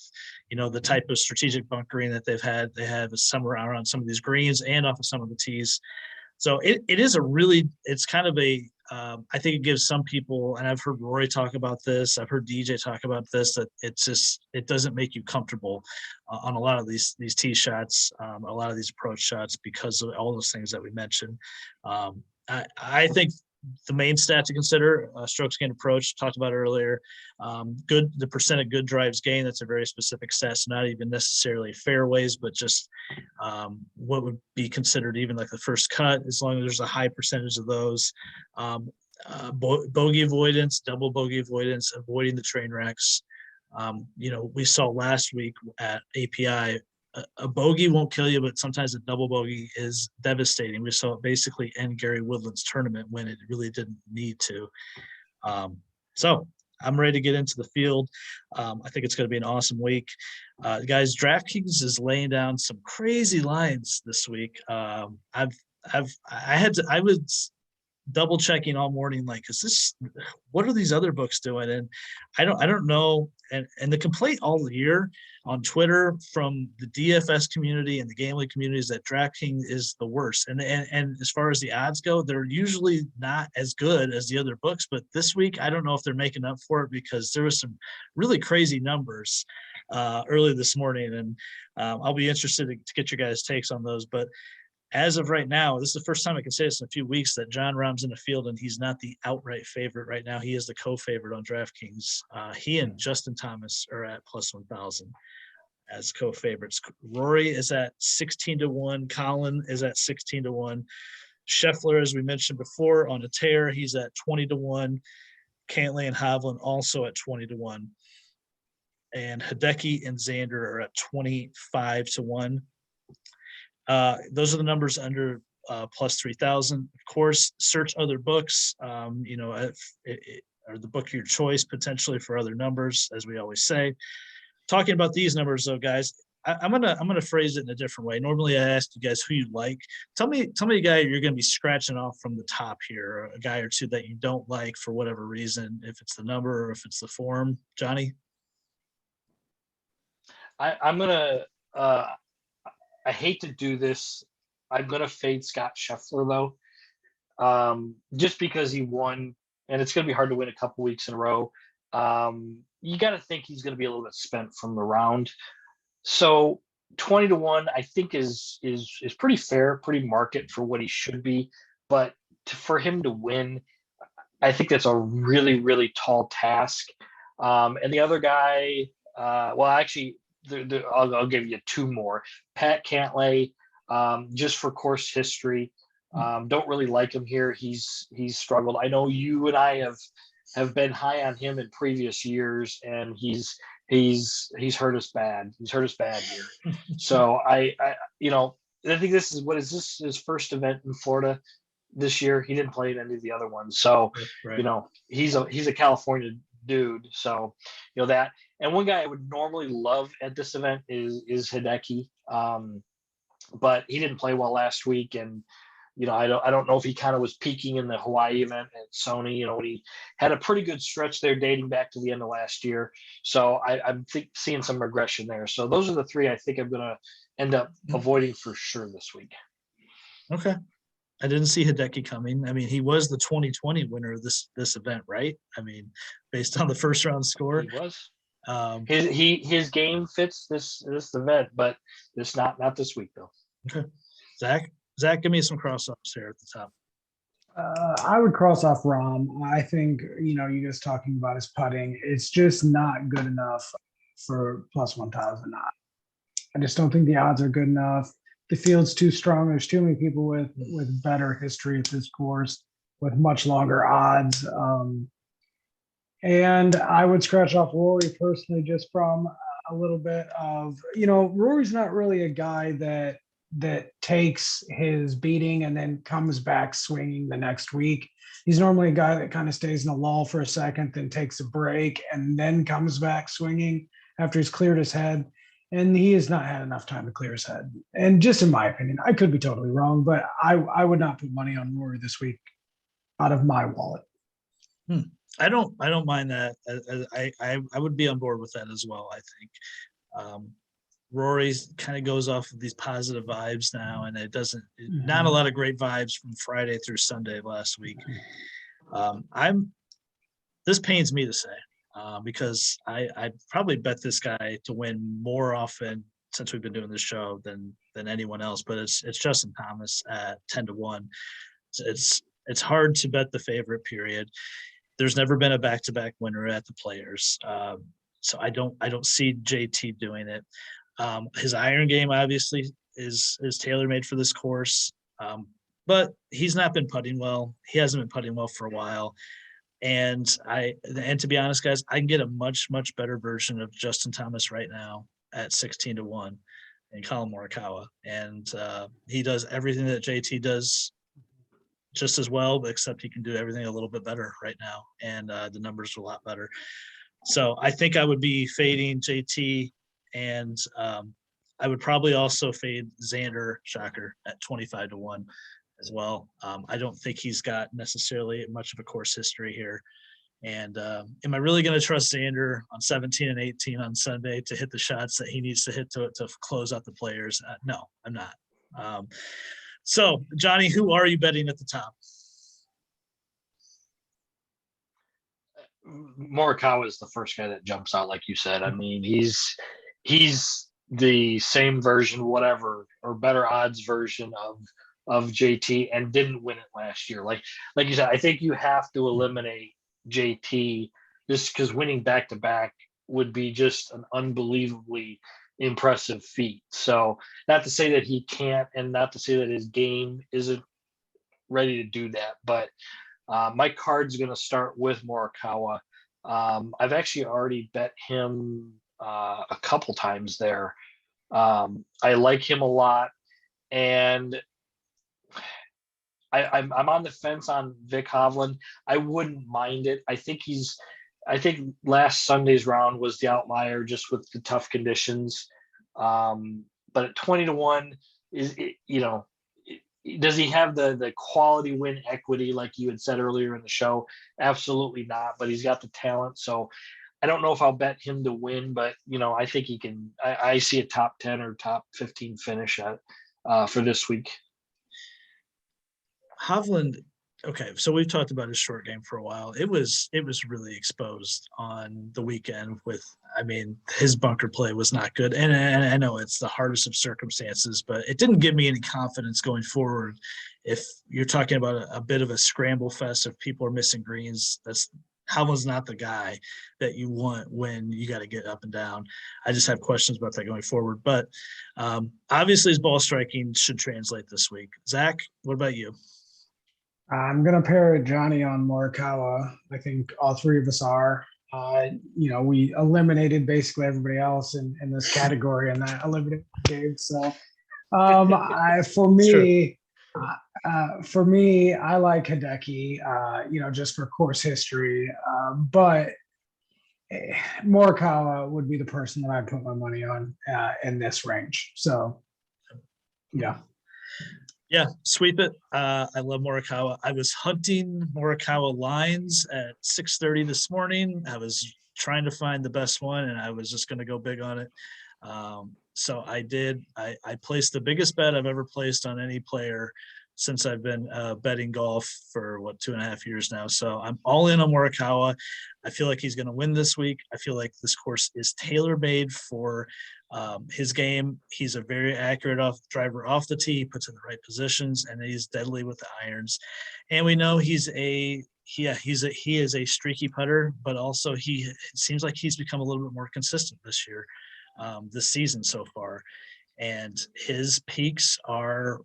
A: the type of strategic bunkering that they've had. They have a summer around some of these greens and off of some of the tees. So it's kind of I think it gives some people, and I've heard Rory talk about this, I've heard DJ talk about this, that it doesn't make you comfortable on a lot of these tee shots, a lot of these approach shots, because of all those things that we mentioned. I think the main stat to consider, strokes gained approach, talked about earlier. The percent of good drives gained, that's a very specific stat, so not even necessarily fairways, but just what would be considered even like the first cut, as long as there's a high percentage of those. Bogey avoidance, double bogey avoidance, avoiding the train wrecks. We saw last week at API, a bogey won't kill you, but sometimes a double bogey is devastating. We saw it basically end Gary Woodland's tournament when it really didn't need to. So I'm ready to get into the field. I think it's going to be an awesome week. Guys, DraftKings is laying down some crazy lines this week. I was double checking all morning, like, what are these other books doing? And I don't know. And the complaint all year on Twitter from the DFS community and the gambling community is that DraftKings is the worst. And as far as the odds go, they're usually not as good as the other books. But this week, I don't know if they're making up for it, because there was some really crazy numbers early this morning. And I'll be interested to get your guys' takes on those. But as of right now, this is the first time I can say this in a few weeks, that John Rahm's in the field, and he's not the outright favorite right now. He is the co-favorite on DraftKings. He and Justin Thomas are at plus 1,000 as co-favorites. Rory is at 16-1. Colin is at 16-1. Scheffler, as we mentioned before, on a tear, he's at 20-1. Cantlay and Hovland also at 20-1. And Hideki and Xander are at 25-1. Those are the numbers under plus 3,000. Of course, search other books, or the book of your choice potentially for other numbers, as we always say. Talking about these numbers, though, guys, I'm gonna phrase it in a different way. Normally, I ask you guys who you like. Tell me a guy you're gonna be scratching off from the top here, a guy or two that you don't like for whatever reason, if it's the number or if it's the form. Johnny?
C: I'm gonna. I hate to do this. I'm gonna fade Scott Scheffler though, just because he won, and it's gonna be hard to win a couple weeks in a row. You got to think he's gonna be a little bit spent from the round. So 20-1, I think is pretty fair, pretty market for what he should be. But for him to win, I think that's a really, really tall task. And the other guy, well, actually, I'll give you two more. Pat Cantlay, just for course history. Don't really like him here. He's struggled. I know you and I have been high on him in previous years, and he's hurt us bad. He's hurt us bad here. So I think this is his first event in Florida this year. He didn't play in any of the other ones. So,
A: Right.
C: He's a California dude. So, that. And one guy I would normally love at this event is Hideki. But he didn't play well last week, and I don't know if he kind of was peaking in the Hawaii event at Sony. When he had a pretty good stretch there dating back to the end of last year. So I'm seeing some regression there. So those are the three I think I'm going to end up avoiding for sure this week.
A: Okay. I didn't see Hideki coming. I mean, he was the 2020 winner of this event, right? I mean, based on the first round score.
C: He was. His game fits this event, but it's not this week though.
A: Okay. Zach, give me some cross-ups here at the top.
B: I would cross off Rahm. I think, you guys talking about his putting, it's just not good enough for plus 1,000. I just don't think the odds are good enough. The field's too strong. There's too many people with better history at this course with much longer odds. And I would scratch off Rory personally, just from a little bit of, Rory's not really a guy that takes his beating and then comes back swinging the next week. He's normally a guy that kind of stays in a lull for a second, then takes a break, and then comes back swinging after he's cleared his head. And he has not had enough time to clear his head. And just in my opinion, I could be totally wrong, but I would not put money on Rory this week out of my wallet.
A: I don't mind that. I would be on board with that as well. I think Rory's kind of goes off of these positive vibes now, and it doesn't. Not a lot of great vibes from Friday through Sunday last week. This pains me to say because I probably bet this guy to win more often since we've been doing this show than anyone else. But it's Justin Thomas at 10-1. It's hard to bet the favorite. Period. There's never been a back-to-back winner at the Players, so I don't see JT doing it. His iron game obviously is tailor-made for this course, but he's not been putting well. He hasn't been putting well for a while, and to be honest, guys, I can get a much better version of Justin Thomas right now at 16-1 in Colin Morikawa, and he does everything that JT does just as well, except he can do everything a little bit better right now, and the numbers are a lot better. So I think I would be fading JT, and I would probably also fade Xander Shocker at 25-1 as well. I don't think he's got necessarily much of a course history here. And am I really going to trust Xander on 17 and 18 on Sunday to hit the shots that he needs to hit to close out the Players? No, I'm not. So, Johnny, who are you betting at the top?
C: Morikawa is the first guy that jumps out, like you said. I mean, he's the same version, whatever, or better odds version of JT, and didn't win it last year. Like you said, I think you have to eliminate JT just because winning back to back would be just an unbelievably impressive feat. So not to say that he can't, and not to say that his game isn't ready to do that, but my card's going to start with Morikawa. I've actually already bet him a couple times there. I like him a lot, and I'm on the fence on Vic Hovland. I wouldn't mind it. I think last Sunday's round was the outlier just with the tough conditions. But at 20-1, does he have the quality win equity like you had said earlier in the show? Absolutely not. But he's got the talent. So I don't know if I'll bet him to win, but I think he can. I see a top 10 or top 15 finish for this week.
A: Hovland. Okay, so we've talked about his short game for a while. It was really exposed on the weekend his bunker play was not good. And I know it's the hardest of circumstances, but it didn't give me any confidence going forward. If you're talking about a bit of a scramble fest, if people are missing greens, Hovland's not the guy that you want when you got to get up and down. I just have questions about that going forward. But obviously his ball striking should translate this week. Zach, what about you?
B: I'm going to pair Johnny on Morikawa. I think all three of us are. We eliminated basically everybody else in this category and that eliminated Dave. So for me, I like Hideki, just for course history. But Morikawa would be the person that I put my money on in this range. So, yeah.
A: Yeah, sweep it. I love Morikawa. I was hunting Morikawa lines at 6:30 this morning. I was trying to find the best one, and I was just going to go big on it. So I did. I placed the biggest bet I've ever placed on any player since I've been betting golf for 2.5 years now. So I'm all in on Morikawa. I feel like he's going to win this week. I feel like this course is tailor-made for his game. He's a very accurate driver off the tee, puts in the right positions, and he's deadly with the irons. And we know he is a streaky putter, but also it seems like he's become a little bit more consistent this year, this season so far. And his peaks are,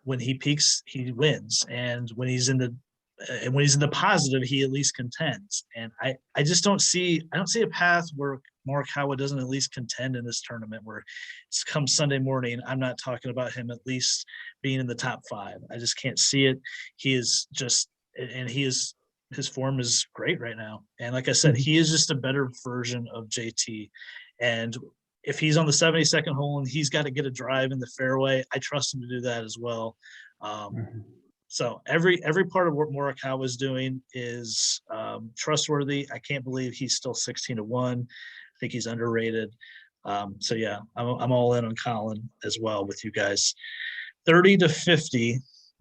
A: when he peaks, he wins, and when he's in the positive, he at least contends. And I just don't see a path where Morikawa doesn't at least contend in this tournament, where it's come Sunday morning, I'm not talking about him at least being in the top 5. I just can't see it. His form is great right now. And like I said, he is just a better version of JT. And if he's on the 72nd hole and he's got to get a drive in the fairway, I trust him to do that as well. So every part of what Morikawa is doing is trustworthy. I can't believe he's still 16-1. I think he's underrated. So yeah, I'm all in on Colin as well with you guys. 30-50.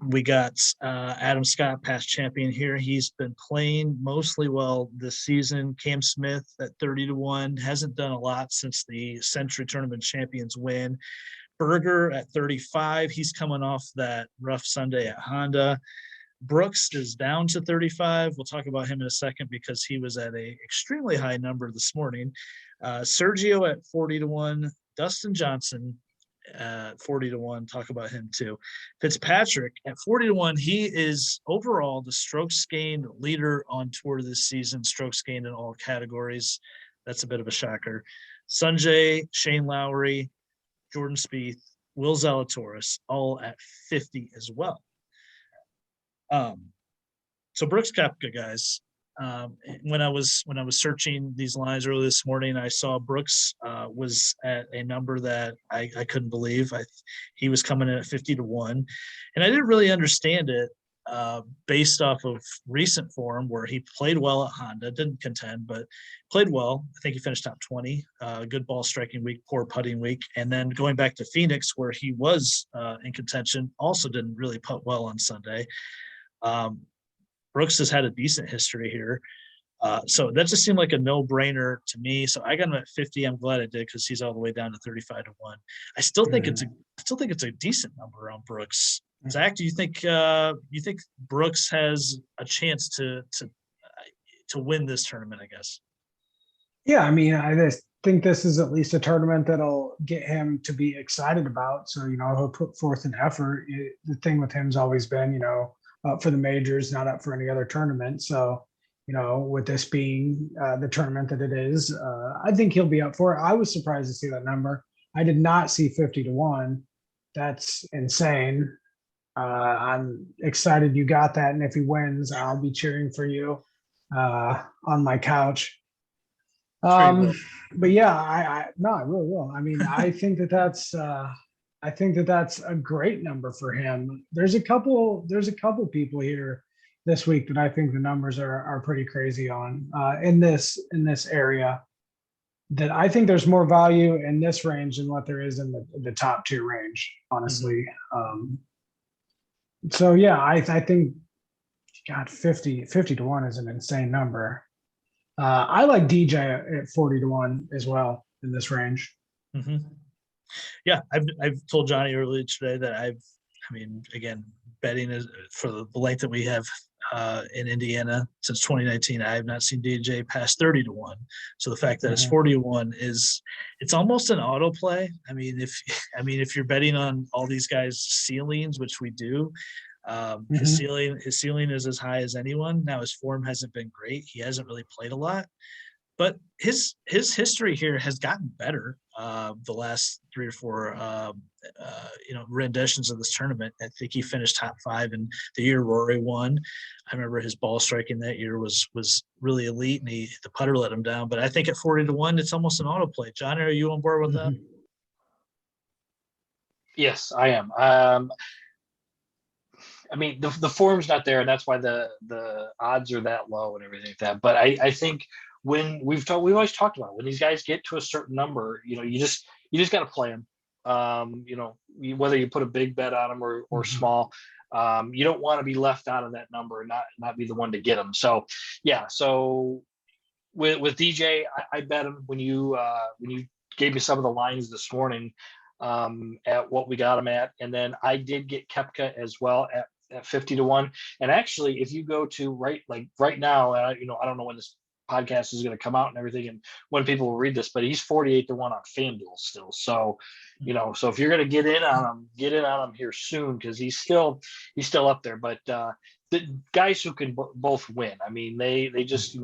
A: We got Adam Scott, past champion here. He's been playing mostly well this season. Cam Smith at 30-1, hasn't done a lot since the Century Tournament Champions win. Berger at 35. He's coming off that rough Sunday at Honda. Brooks is down to 35. We'll talk about him in a second because he was at a extremely high number this morning. Sergio at 40-1. Dustin Johnson 40-1. Talk about him too. Fitzpatrick at 40-1. He is overall the strokes gained leader on tour this season. Strokes gained in all categories. That's a bit of a shocker. Sungjae, Shane Lowry, Jordan Spieth, Will Zalatoris, all at 50 as well. So Brooks Koepka, guys. When I was searching these lines early this morning, I saw Brooks was at a number that I couldn't believe. He was coming in at 50-1, and I didn't really understand it based off of recent form where he played well at Honda, didn't contend, but played well. I think he finished top 20. Good ball striking week, poor putting week, and then going back to Phoenix where he was in contention, also didn't really putt well on Sunday. Brooks has had a decent history here. So that just seemed like a no-brainer to me. So I got him at 50. I'm glad I did because he's all the way down to 35-1. I still think it's a decent number on Brooks. Zach, do you think Brooks has a chance to win this tournament, I guess?
B: Yeah, I mean, I just think this is at least a tournament that'll get him to be excited about. So, he'll put forth an effort. The thing with him's always been, up for the majors, not up for any other tournament. So, with this being the tournament that it is, I think he'll be up for it. I was surprised to see that number. I did not see 50-1. That's insane. I'm excited you got that. And if he wins, I'll be cheering for you on my couch. But yeah, no, I really will. I mean, I think that's a great number for him. There's a couple people here this week that I think the numbers are pretty crazy on in this area, that I think there's more value in this range than what there is in the top tier range, honestly. So yeah, I think, God, 50 to 1 is an insane number. I like DJ at 40 to 1 as well in this range.
A: Yeah, I've told Johnny earlier today that I mean, again, betting is for the length that we have in Indiana since 2019. I have not seen DJ past 30 to 1. So the fact that it's 40 to 1 it's almost an auto play. I mean, if you're betting on all these guys' ceilings, which we do, his ceiling is as high as anyone. Now his form hasn't been great. He hasn't really played a lot, but his history here has gotten better the last 3 or 4 renditions of this tournament. I think he finished top 5 in the year Rory won. I remember his ball striking that year was really elite, and the putter let him down. But I think at 40 to 1, it's almost an auto play. John, are you on board with that?
C: Yes, I am. I mean, the form's not there, and that's why the odds are that low and everything like that. But I think when we've always talked about it, when these guys get to a certain number, you just got to play them. Whether you put a big bet on them or small, you don't want to be left out of that number and not be the one to get them. So yeah, so with DJ, I bet him when you gave me some of the lines this morning at what we got him at, and then I did get Koepka as well at 50 to 1. And actually, if you go to right now, I don't know when this podcast is going to come out and everything, and when people will read this, but he's 48 to 1 on FanDuel still. So, so if you're going to get in on him here soon, because he's still up there. But the guys who can both win, I mean, they just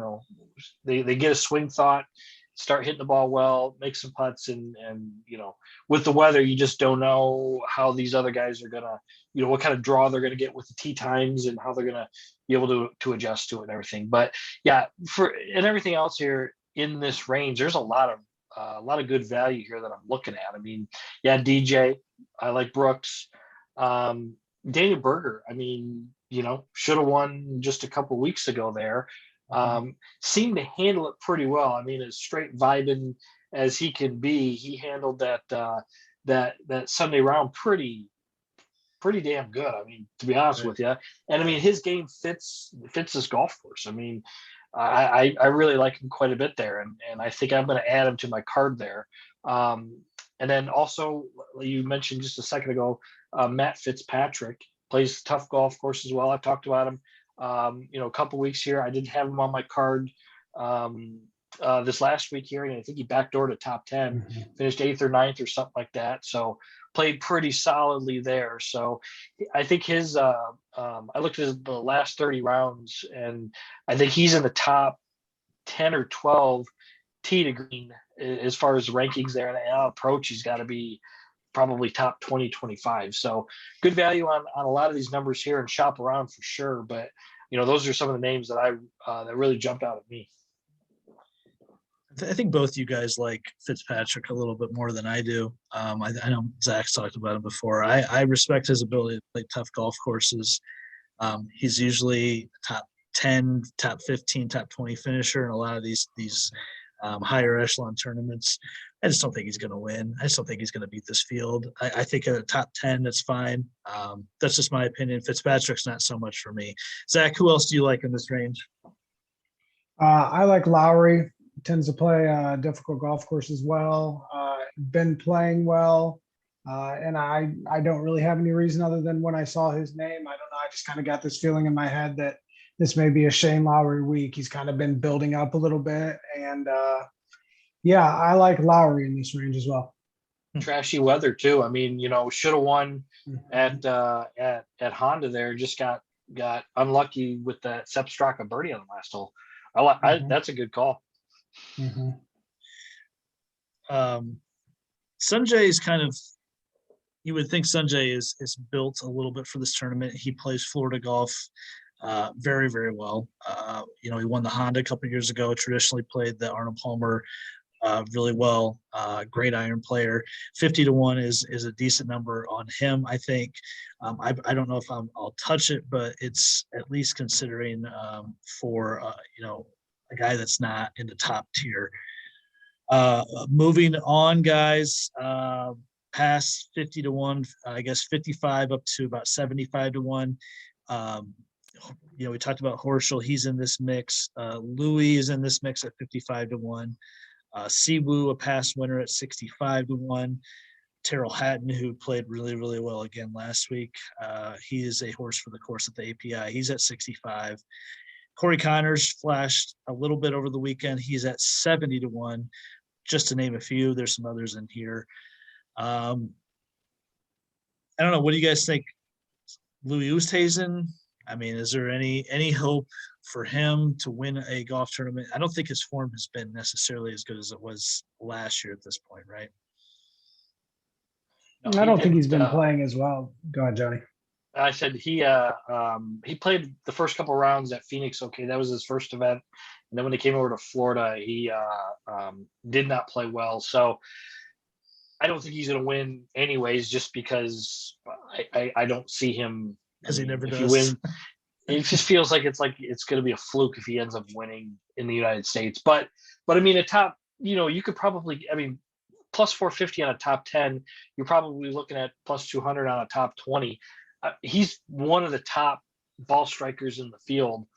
C: they get a swing thought, start hitting the ball well, make some putts, and with the weather, you just don't know how these other guys are gonna, what kind of draw they're gonna get with the tee times and how they're gonna be able to adjust to it and everything. But yeah, and everything else here in this range, there's a lot of good value here that I'm looking at. I mean, yeah, DJ, I like Brooks, Daniel Berger. I mean, should have won just a couple of weeks ago there. Seemed to handle it pretty well. I mean, as straight vibing as he can be, he handled that Sunday round pretty damn good. I mean, to be honest with you, and I mean, his game fits this golf course. I mean, I really like him quite a bit there, and I think I'm going to add him to my card there. And then also, you mentioned just a second ago, Matt Fitzpatrick plays tough golf course as well. I've talked about him. A couple weeks here, I did have him on my card this last week here, and I think he backdoored a top 10, finished 8th or 9th or something like that. So played pretty solidly there. So I think his I looked at the last 30 rounds, and I think he's in the top 10 or 12 tee to green as far as rankings there. And approach, he's got to be probably top 20, 25. So good value on a lot of these numbers here, and shop around for sure. But, those are some of the names that that really jumped out at me.
A: I think both you guys like Fitzpatrick a little bit more than I do. I know Zach's talked about him before. I respect his ability to play tough golf courses. He's usually top 10, top 15, top 20 finisher in a lot of these higher echelon tournaments. I just don't think he's going to win. I just don't think he's going to beat this field. I think at a top 10, that's fine. That's just my opinion. Fitzpatrick's not so much for me. Zach, who else do you like in this range?
B: I like Lowry. Tends to play a difficult golf course as well. Been playing well. And I don't really have any reason other than when I saw his name. I don't know. I just kind of got this feeling in my head that this may be a Shane Lowry week. He's kind of been building up a little bit. And yeah, I like Lowry in this range as well.
C: Trashy weather too. I mean, should have won at Honda there. Just got unlucky with that Sepp Straka birdie on the last hole. That's a good call.
A: Sanjay is kind of, you would think Sanjay is built a little bit for this tournament. He plays Florida golf. very, very well. He won the Honda a couple of years ago, traditionally played the Arnold Palmer really well. Great iron player. 50-1 is a decent number on him, I think. I don't know if I'll touch it, but it's at least considering for a guy that's not in the top tier. Moving on, guys, past 50-1, I guess 55 up to about 75-1. We talked about Horschel. He's in this mix. Louis is in this mix at 55-1. Siwoo, a past winner at 65-1. Terrell Hatton, who played really, really well again last week. He is a horse for the course at the API. He's at 65. Corey Connors flashed a little bit over the weekend. He's at 70-1, just to name a few. There's some others in here. I don't know. What do you guys think? Louise Hazen, I mean, is there any hope for him to win a golf tournament? I don't think his form has been necessarily as good as it was last year at this point, right?
B: No, I don't think he's been playing as well. Go ahead, Johnny.
C: I said he played the first couple rounds at Phoenix. Okay, that was his first event, and then when he came over to Florida, he did not play well. So I don't think he's going to win anyways, just because I don't see him.
A: Because he never does.
C: If you win, it just feels like it's going to be a fluke if he ends up winning in the United States. But I mean, a top, you could probably, plus 450 on a top 10, you're probably looking at plus 200 on a top 20. He's one of the top ball strikers in the field,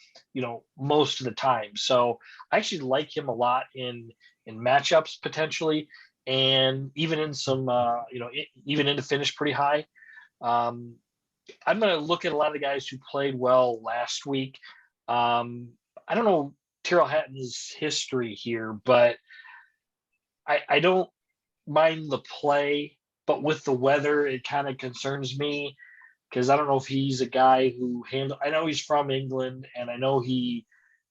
C: most of the time. So I actually like him a lot in matchups potentially, and even in some, even in to finish pretty high. I'm going to look at a lot of the guys who played well last week. I don't know Terrell Hatton's history here, but I don't mind the play, but with the weather, it kind of concerns me because I don't know if he's a guy who I know he's from England, and I know he,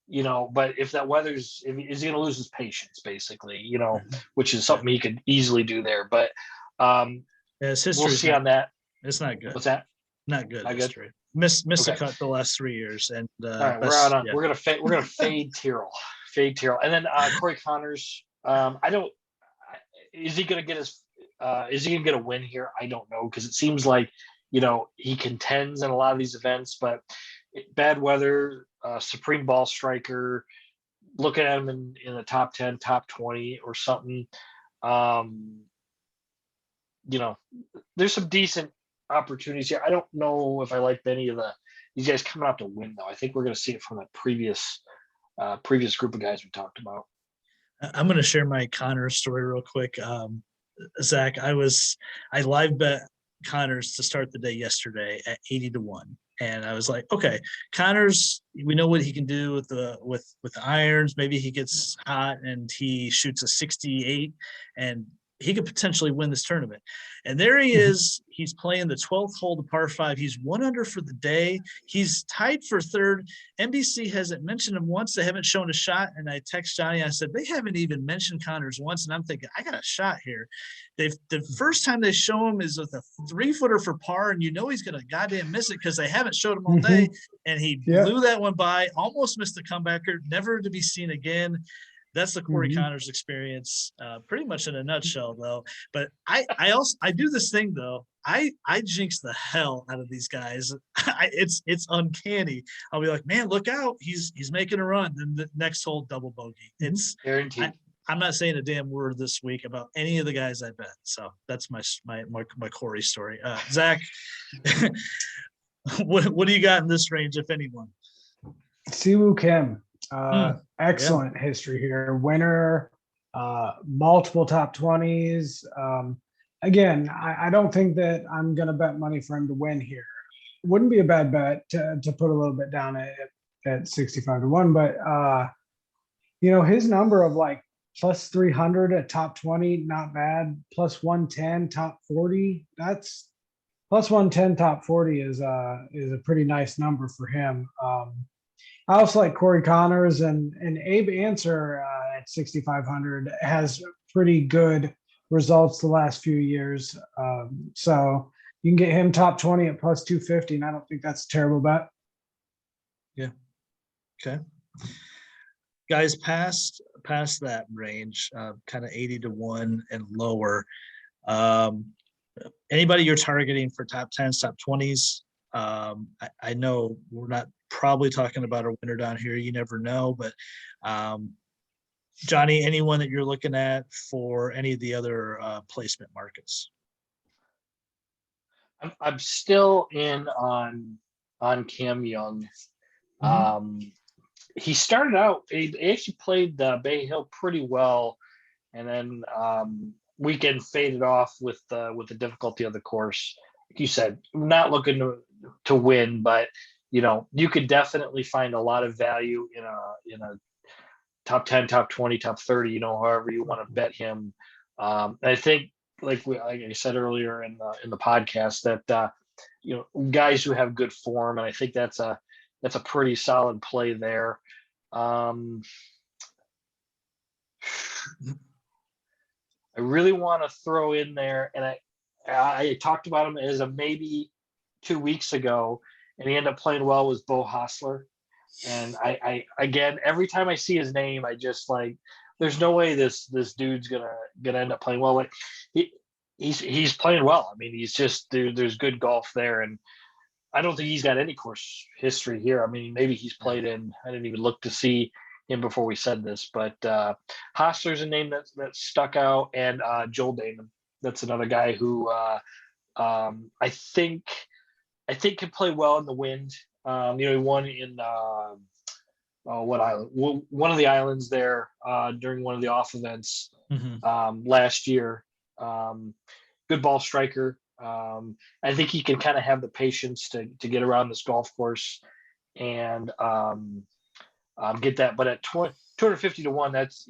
C: but if that is he going to lose his patience, basically, which is something he could easily do there. But
A: his history,
C: we'll see on that.
A: It's not good.
C: What's that?
A: Not good.
C: Not
A: history.
C: good.
A: Missed a cut the last 3 years, and
C: all right, we're gonna fade Tyrrell, and then Corey Connors. Is he gonna get is he gonna get a win here? I don't know, because it seems like he contends in a lot of these events, but bad weather, supreme ball striker. Looking at him in the top 10, top 20 or something. There's some decent opportunities here. I don't know if I like any of these guys coming out to win, though. I think we're going to see it from the previous group of guys we talked about.
A: I'm going to share my Connors story real quick. Zach, I live bet Connors to start the day yesterday at 80-1, and I was like, okay, Connors, we know what he can do with the irons. Maybe he gets hot and he shoots a 68, and he could potentially win this tournament. And there he is. He's playing the 12th hole to par 5. He's 1 under for the day. He's tied for third. NBC hasn't mentioned him once. They haven't shown a shot. And I text Johnny. I said, they haven't even mentioned Connors once. And I'm thinking, I got a shot here. The first time they show him is with a 3-footer for par, and he's going to goddamn miss it because they haven't showed him all day. And he blew that one by, almost missed the comebacker, never to be seen again. That's the Corey Connors experience, pretty much in a nutshell, though. But I do this thing, though. I jinx the hell out of these guys. It's uncanny. I'll be like, man, look out! He's making a run. Then the next hole, double bogey. It's
C: guaranteed.
A: I'm not saying a damn word this week about any of the guys I bet. So that's my Corey story. Zach, what do you got in this range, if anyone?
B: Siwoo Kim. Excellent history here. Winner, multiple top 20s. Again, I don't think that I'm going to bet money for him to win here. Wouldn't be a bad bet to put a little bit down at 65-1, but his number of like plus 300 at top 20, not bad. Plus 110, top 40. That's plus 110, top 40 is a pretty nice number for him. I also like Corey Connors, and Abe Answer at 6,500 has pretty good results the last few years. So you can get him top 20 at plus 250, and I don't think that's a terrible bet.
A: Okay. Guys past that range, kind of 80 to 1 and lower. Anybody you're targeting for top 10s, top 20s? I know we're not probably talking about a winner down here. You never know, but Johnny, anyone that you're looking at for any of the other placement markets?
C: I'm still in on Cam Young. He started out. He actually played Bay Hill pretty well, and then weekend faded off with the difficulty of the course. Like you said, not looking to win, but you could definitely find a lot of value in a top 10, top 20, top 30. However you want to bet him. I think, like I said earlier in the podcast, that guys who have good form, and I think that's a pretty solid play there. I really want to throw in there, and I talked about him as a maybe 2 weeks ago, and he ended up playing well, was Bo Hostler. And I again, every time I see his name, I just like, there's no way this dude's gonna end up playing well. Like he's playing well. I mean, he's just there's good golf there, and I don't think he's got any course history here. I mean, maybe he's played in. I didn't even look to see him before we said this, but Hostler's a name that stuck out, and Joel Damon. That's another guy who I think can play well in the wind. He won in what island? One of the islands there during one of the off events last year. Good ball striker. I think he can kind of have the patience to get around this golf course and get that. But at 250 to 1, that's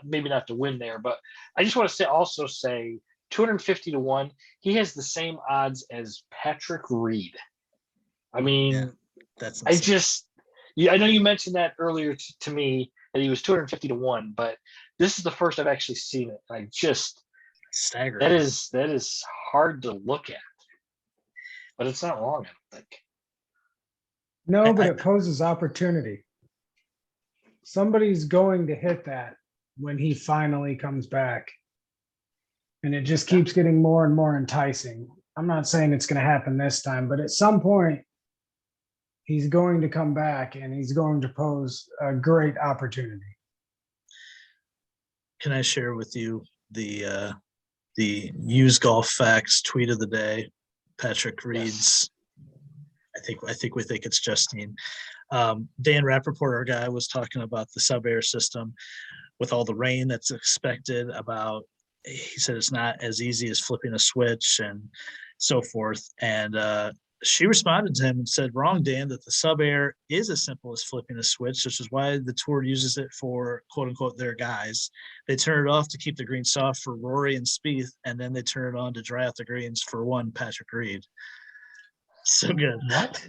C: maybe not to win there. But I just want to also say 250 to 1. He has the same odds as Patrick Reed. I mean,
A: that's
C: insane. I know you mentioned that earlier to me that he was 250 to 1, but this is the first I've actually seen it. I just
A: staggering.
C: That is hard to look at, but it's not wrong, I don't think.
B: No, but it poses opportunity. Somebody's going to hit that when he finally comes back, and it just keeps getting more and more enticing. I'm not saying it's going to happen this time, but at some point, he's going to come back and he's going to pose a great opportunity.
A: Can I share with you the Use Golf Facts tweet of the day? Patrick Reed's. Yes. I think we think it's Justine. Dan Rappaport, our guy, was talking about the sub-air system with all the rain that's expected. He said it's not as easy as flipping a switch and so forth. And she responded to him and said, "Wrong, Dan, that the sub-air is as simple as flipping a switch, which is why the tour uses it for, quote unquote, their guys. They turn it off to keep the green soft for Rory and Spieth, and then they turn it on to dry out the greens for one Patrick Reed." So good.
B: What?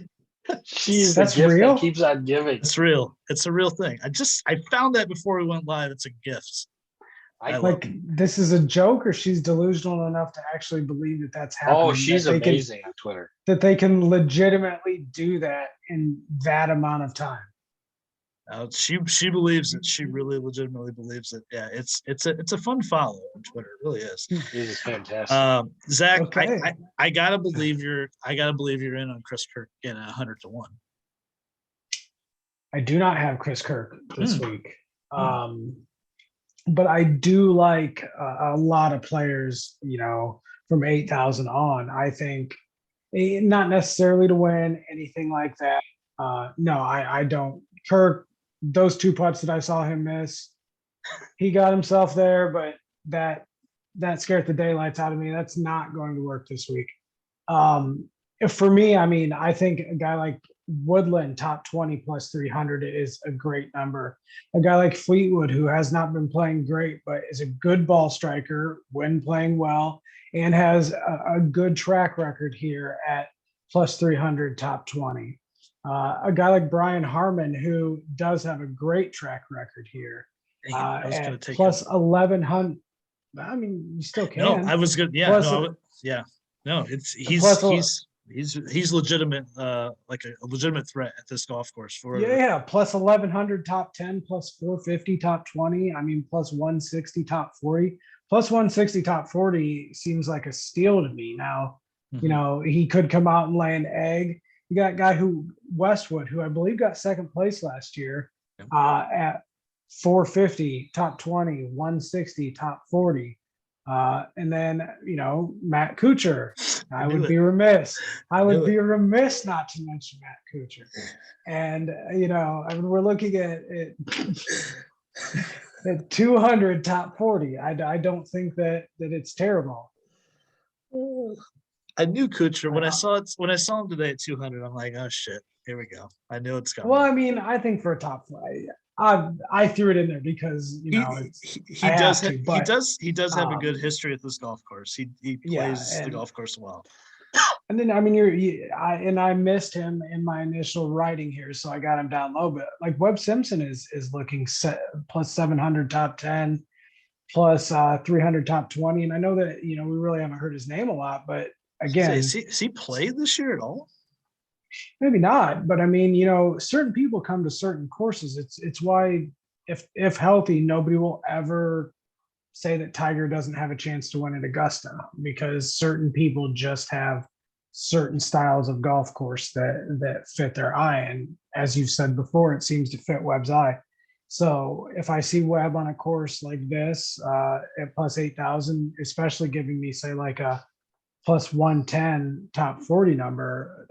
C: Jeez,
B: that's real?
C: That keeps on giving.
A: It's real. It's a real thing. I found that before we went live. It's a gift.
B: This is a joke, or she's delusional enough to actually believe that that's happening.
C: Oh, she's amazing on Twitter.
B: That they can legitimately do that in that amount of time.
A: She believes it. She really legitimately believes it. Yeah, it's a fun follow on Twitter. It really is.
C: It is fantastic.
A: Zach,
B: okay.
A: I gotta believe you're in on Chris Kirk in 100 to 1.
B: I do not have Chris Kirk this week. But I do like a lot of players, from 8,000 on. I think not necessarily to win anything like that. No, I don't. Kirk, those 2 putts that I saw him miss, he got himself there, but that scared the daylights out of me. That's not going to work this week. For me, I mean, I think a guy like Woodland, top 20 plus 300 is a great number. A guy like Fleetwood, who has not been playing great, but is a good ball striker when playing well and has a good track record here at plus 300, top 20. A guy like Brian Harmon, who does have a great track record here at plus 1,100. I mean, you still can.
A: No, I was good. Yeah,
B: plus
A: no, he's he's legitimate, like a legitimate threat at this golf course for.
B: Yeah, plus 1100 top 10, plus 450 top 20. I mean, plus 160 top 40. Plus 160 top 40 seems like a steal to me. Now, you know, he could come out and lay an egg. You got a guy who Westwood, who I believe got second place last year, at 450 top 20, 160 top 40. And then, you know, Matt Kucher. I would be remiss not to mention Matt Kucher. And, you know, I mean, we're looking at 200 top 40. I don't think that it's terrible.
A: I knew Kucher when I saw him today at 200. I'm like, oh shit, here we go. I knew it's coming.
B: Well, I mean, I think for a top 5, I threw it in there because, you know,
A: he does have a good history at this golf course. He plays the golf course well.
B: And then, I mean, I missed him in my initial writing here, so I got him down low. But like Webb Simpson is looking plus 700 top 10, plus 300 top 20. And I know that, you know, we really haven't heard his name a lot, but again,
A: has he played this year at all?
B: Maybe not, but I mean, you know, certain people come to certain courses. It's why if healthy, nobody will ever say that Tiger doesn't have a chance to win at Augusta, because certain people just have certain styles of golf course that fit their eye. And as you've said before, it seems to fit Webb's eye. So if I see Webb on a course like this at plus 8,000, especially giving me, say, like a plus 110 top 40 number,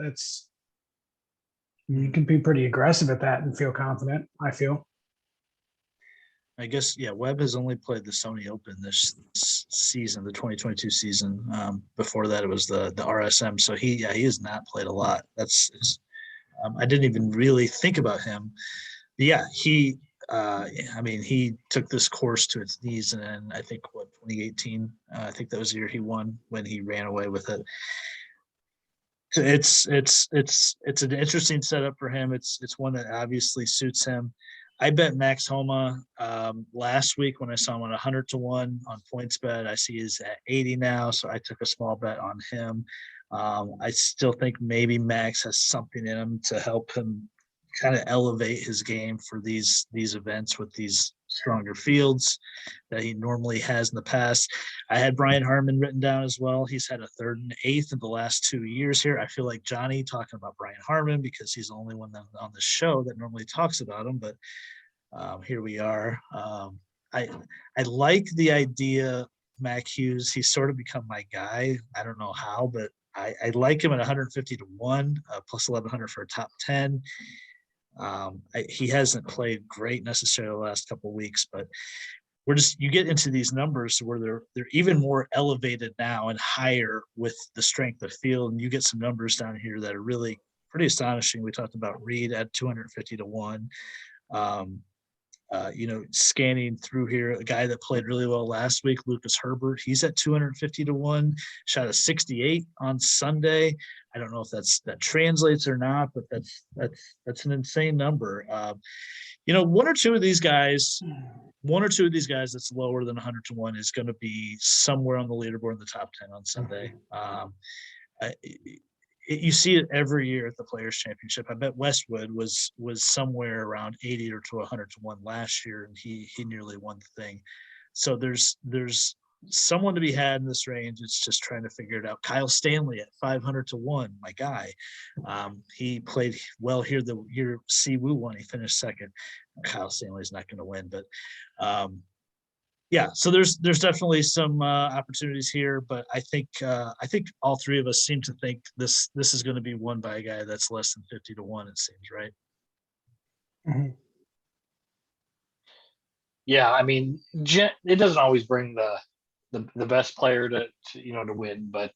B: you can be pretty aggressive at that and feel confident, I feel.
A: I guess, yeah, Webb has only played the Sony Open this season, the 2022 season. Before that, it was the RSM. So he has not played a lot. I didn't even really think about him. But yeah, he took this course to its knees, and then I think 2018, I think that was the year he won when he ran away with it. It's an interesting setup for him. It's one that obviously suits him. I bet Max Homa last week when I saw him on 100-1 on PointsBet. I see he's at 80 now, so I took a small bet on him. I still think maybe Max has something in him to help him kind of elevate his game for these events with these stronger fields that he normally has in the past. I had Brian Harmon written down as well. He's had a 3rd and 8th in the last 2 years here. I feel like Johnny talking about Brian Harmon because he's the only one on the show that normally talks about him, but here we are. I like the idea, Mac Hughes. He's sort of become my guy. I don't know how, but I like him at 150-1, plus 1,100 for a top 10. He hasn't played great necessarily the last couple of weeks, but you get into these numbers where they're even more elevated now and higher with the strength of field, and you get some numbers down here that are really pretty astonishing. We talked about Reed at 250-1. Scanning through here, a guy that played really well last week, Lucas Herbert, he's at 250-1, shot a 68 on Sunday. I don't know if that translates or not, but that's an insane number. One or two of these guys that's lower than 100-1 is going to be somewhere on the leaderboard in the top 10 on Sunday. You see it every year at the Players Championship. I bet Westwood was somewhere around 80 or to 100-1 last year, and he nearly won the thing. So there's someone to be had in this range. It's just trying to figure it out. Kyle Stanley at 500-1, my guy. He played well here the year Siwoo won. He finished second. Kyle Stanley's not going to win, but so there's definitely some opportunities here, but I think all three of us seem to think this is going to be won by a guy that's less than 50-1. It seems, right?
B: Mm-hmm.
C: Yeah, I mean, it doesn't always bring the best player to win, but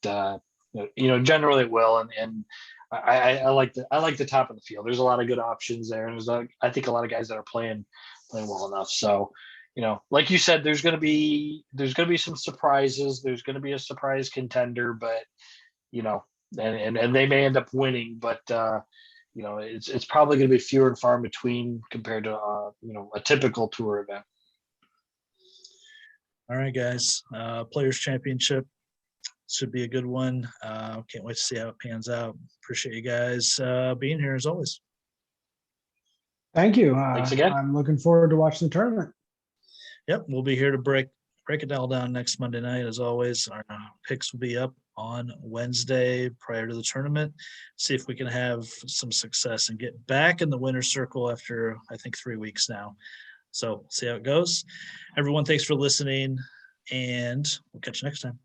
C: generally it will. And I like the top of the field. There's a lot of good options there, and I think a lot of guys that are playing well enough. So. Like you said, there's going to be some surprises. There's going to be a surprise contender, but and they may end up winning, but it's probably going to be fewer and far in between compared to a typical tour event.
A: All right, guys. Players Championship Should be a good one. Can't wait to see how it pans out. Appreciate you guys being here as always.
B: Thank you.
C: Thanks again.
B: I'm looking forward to watching the tournament.
A: Yep, we'll be here to break it all down next Monday night. As always, our picks will be up on Wednesday prior to the tournament. See if we can have some success and get back in the winner's circle after, I think, 3 weeks now. So see how it goes. Everyone, thanks for listening, and we'll catch you next time.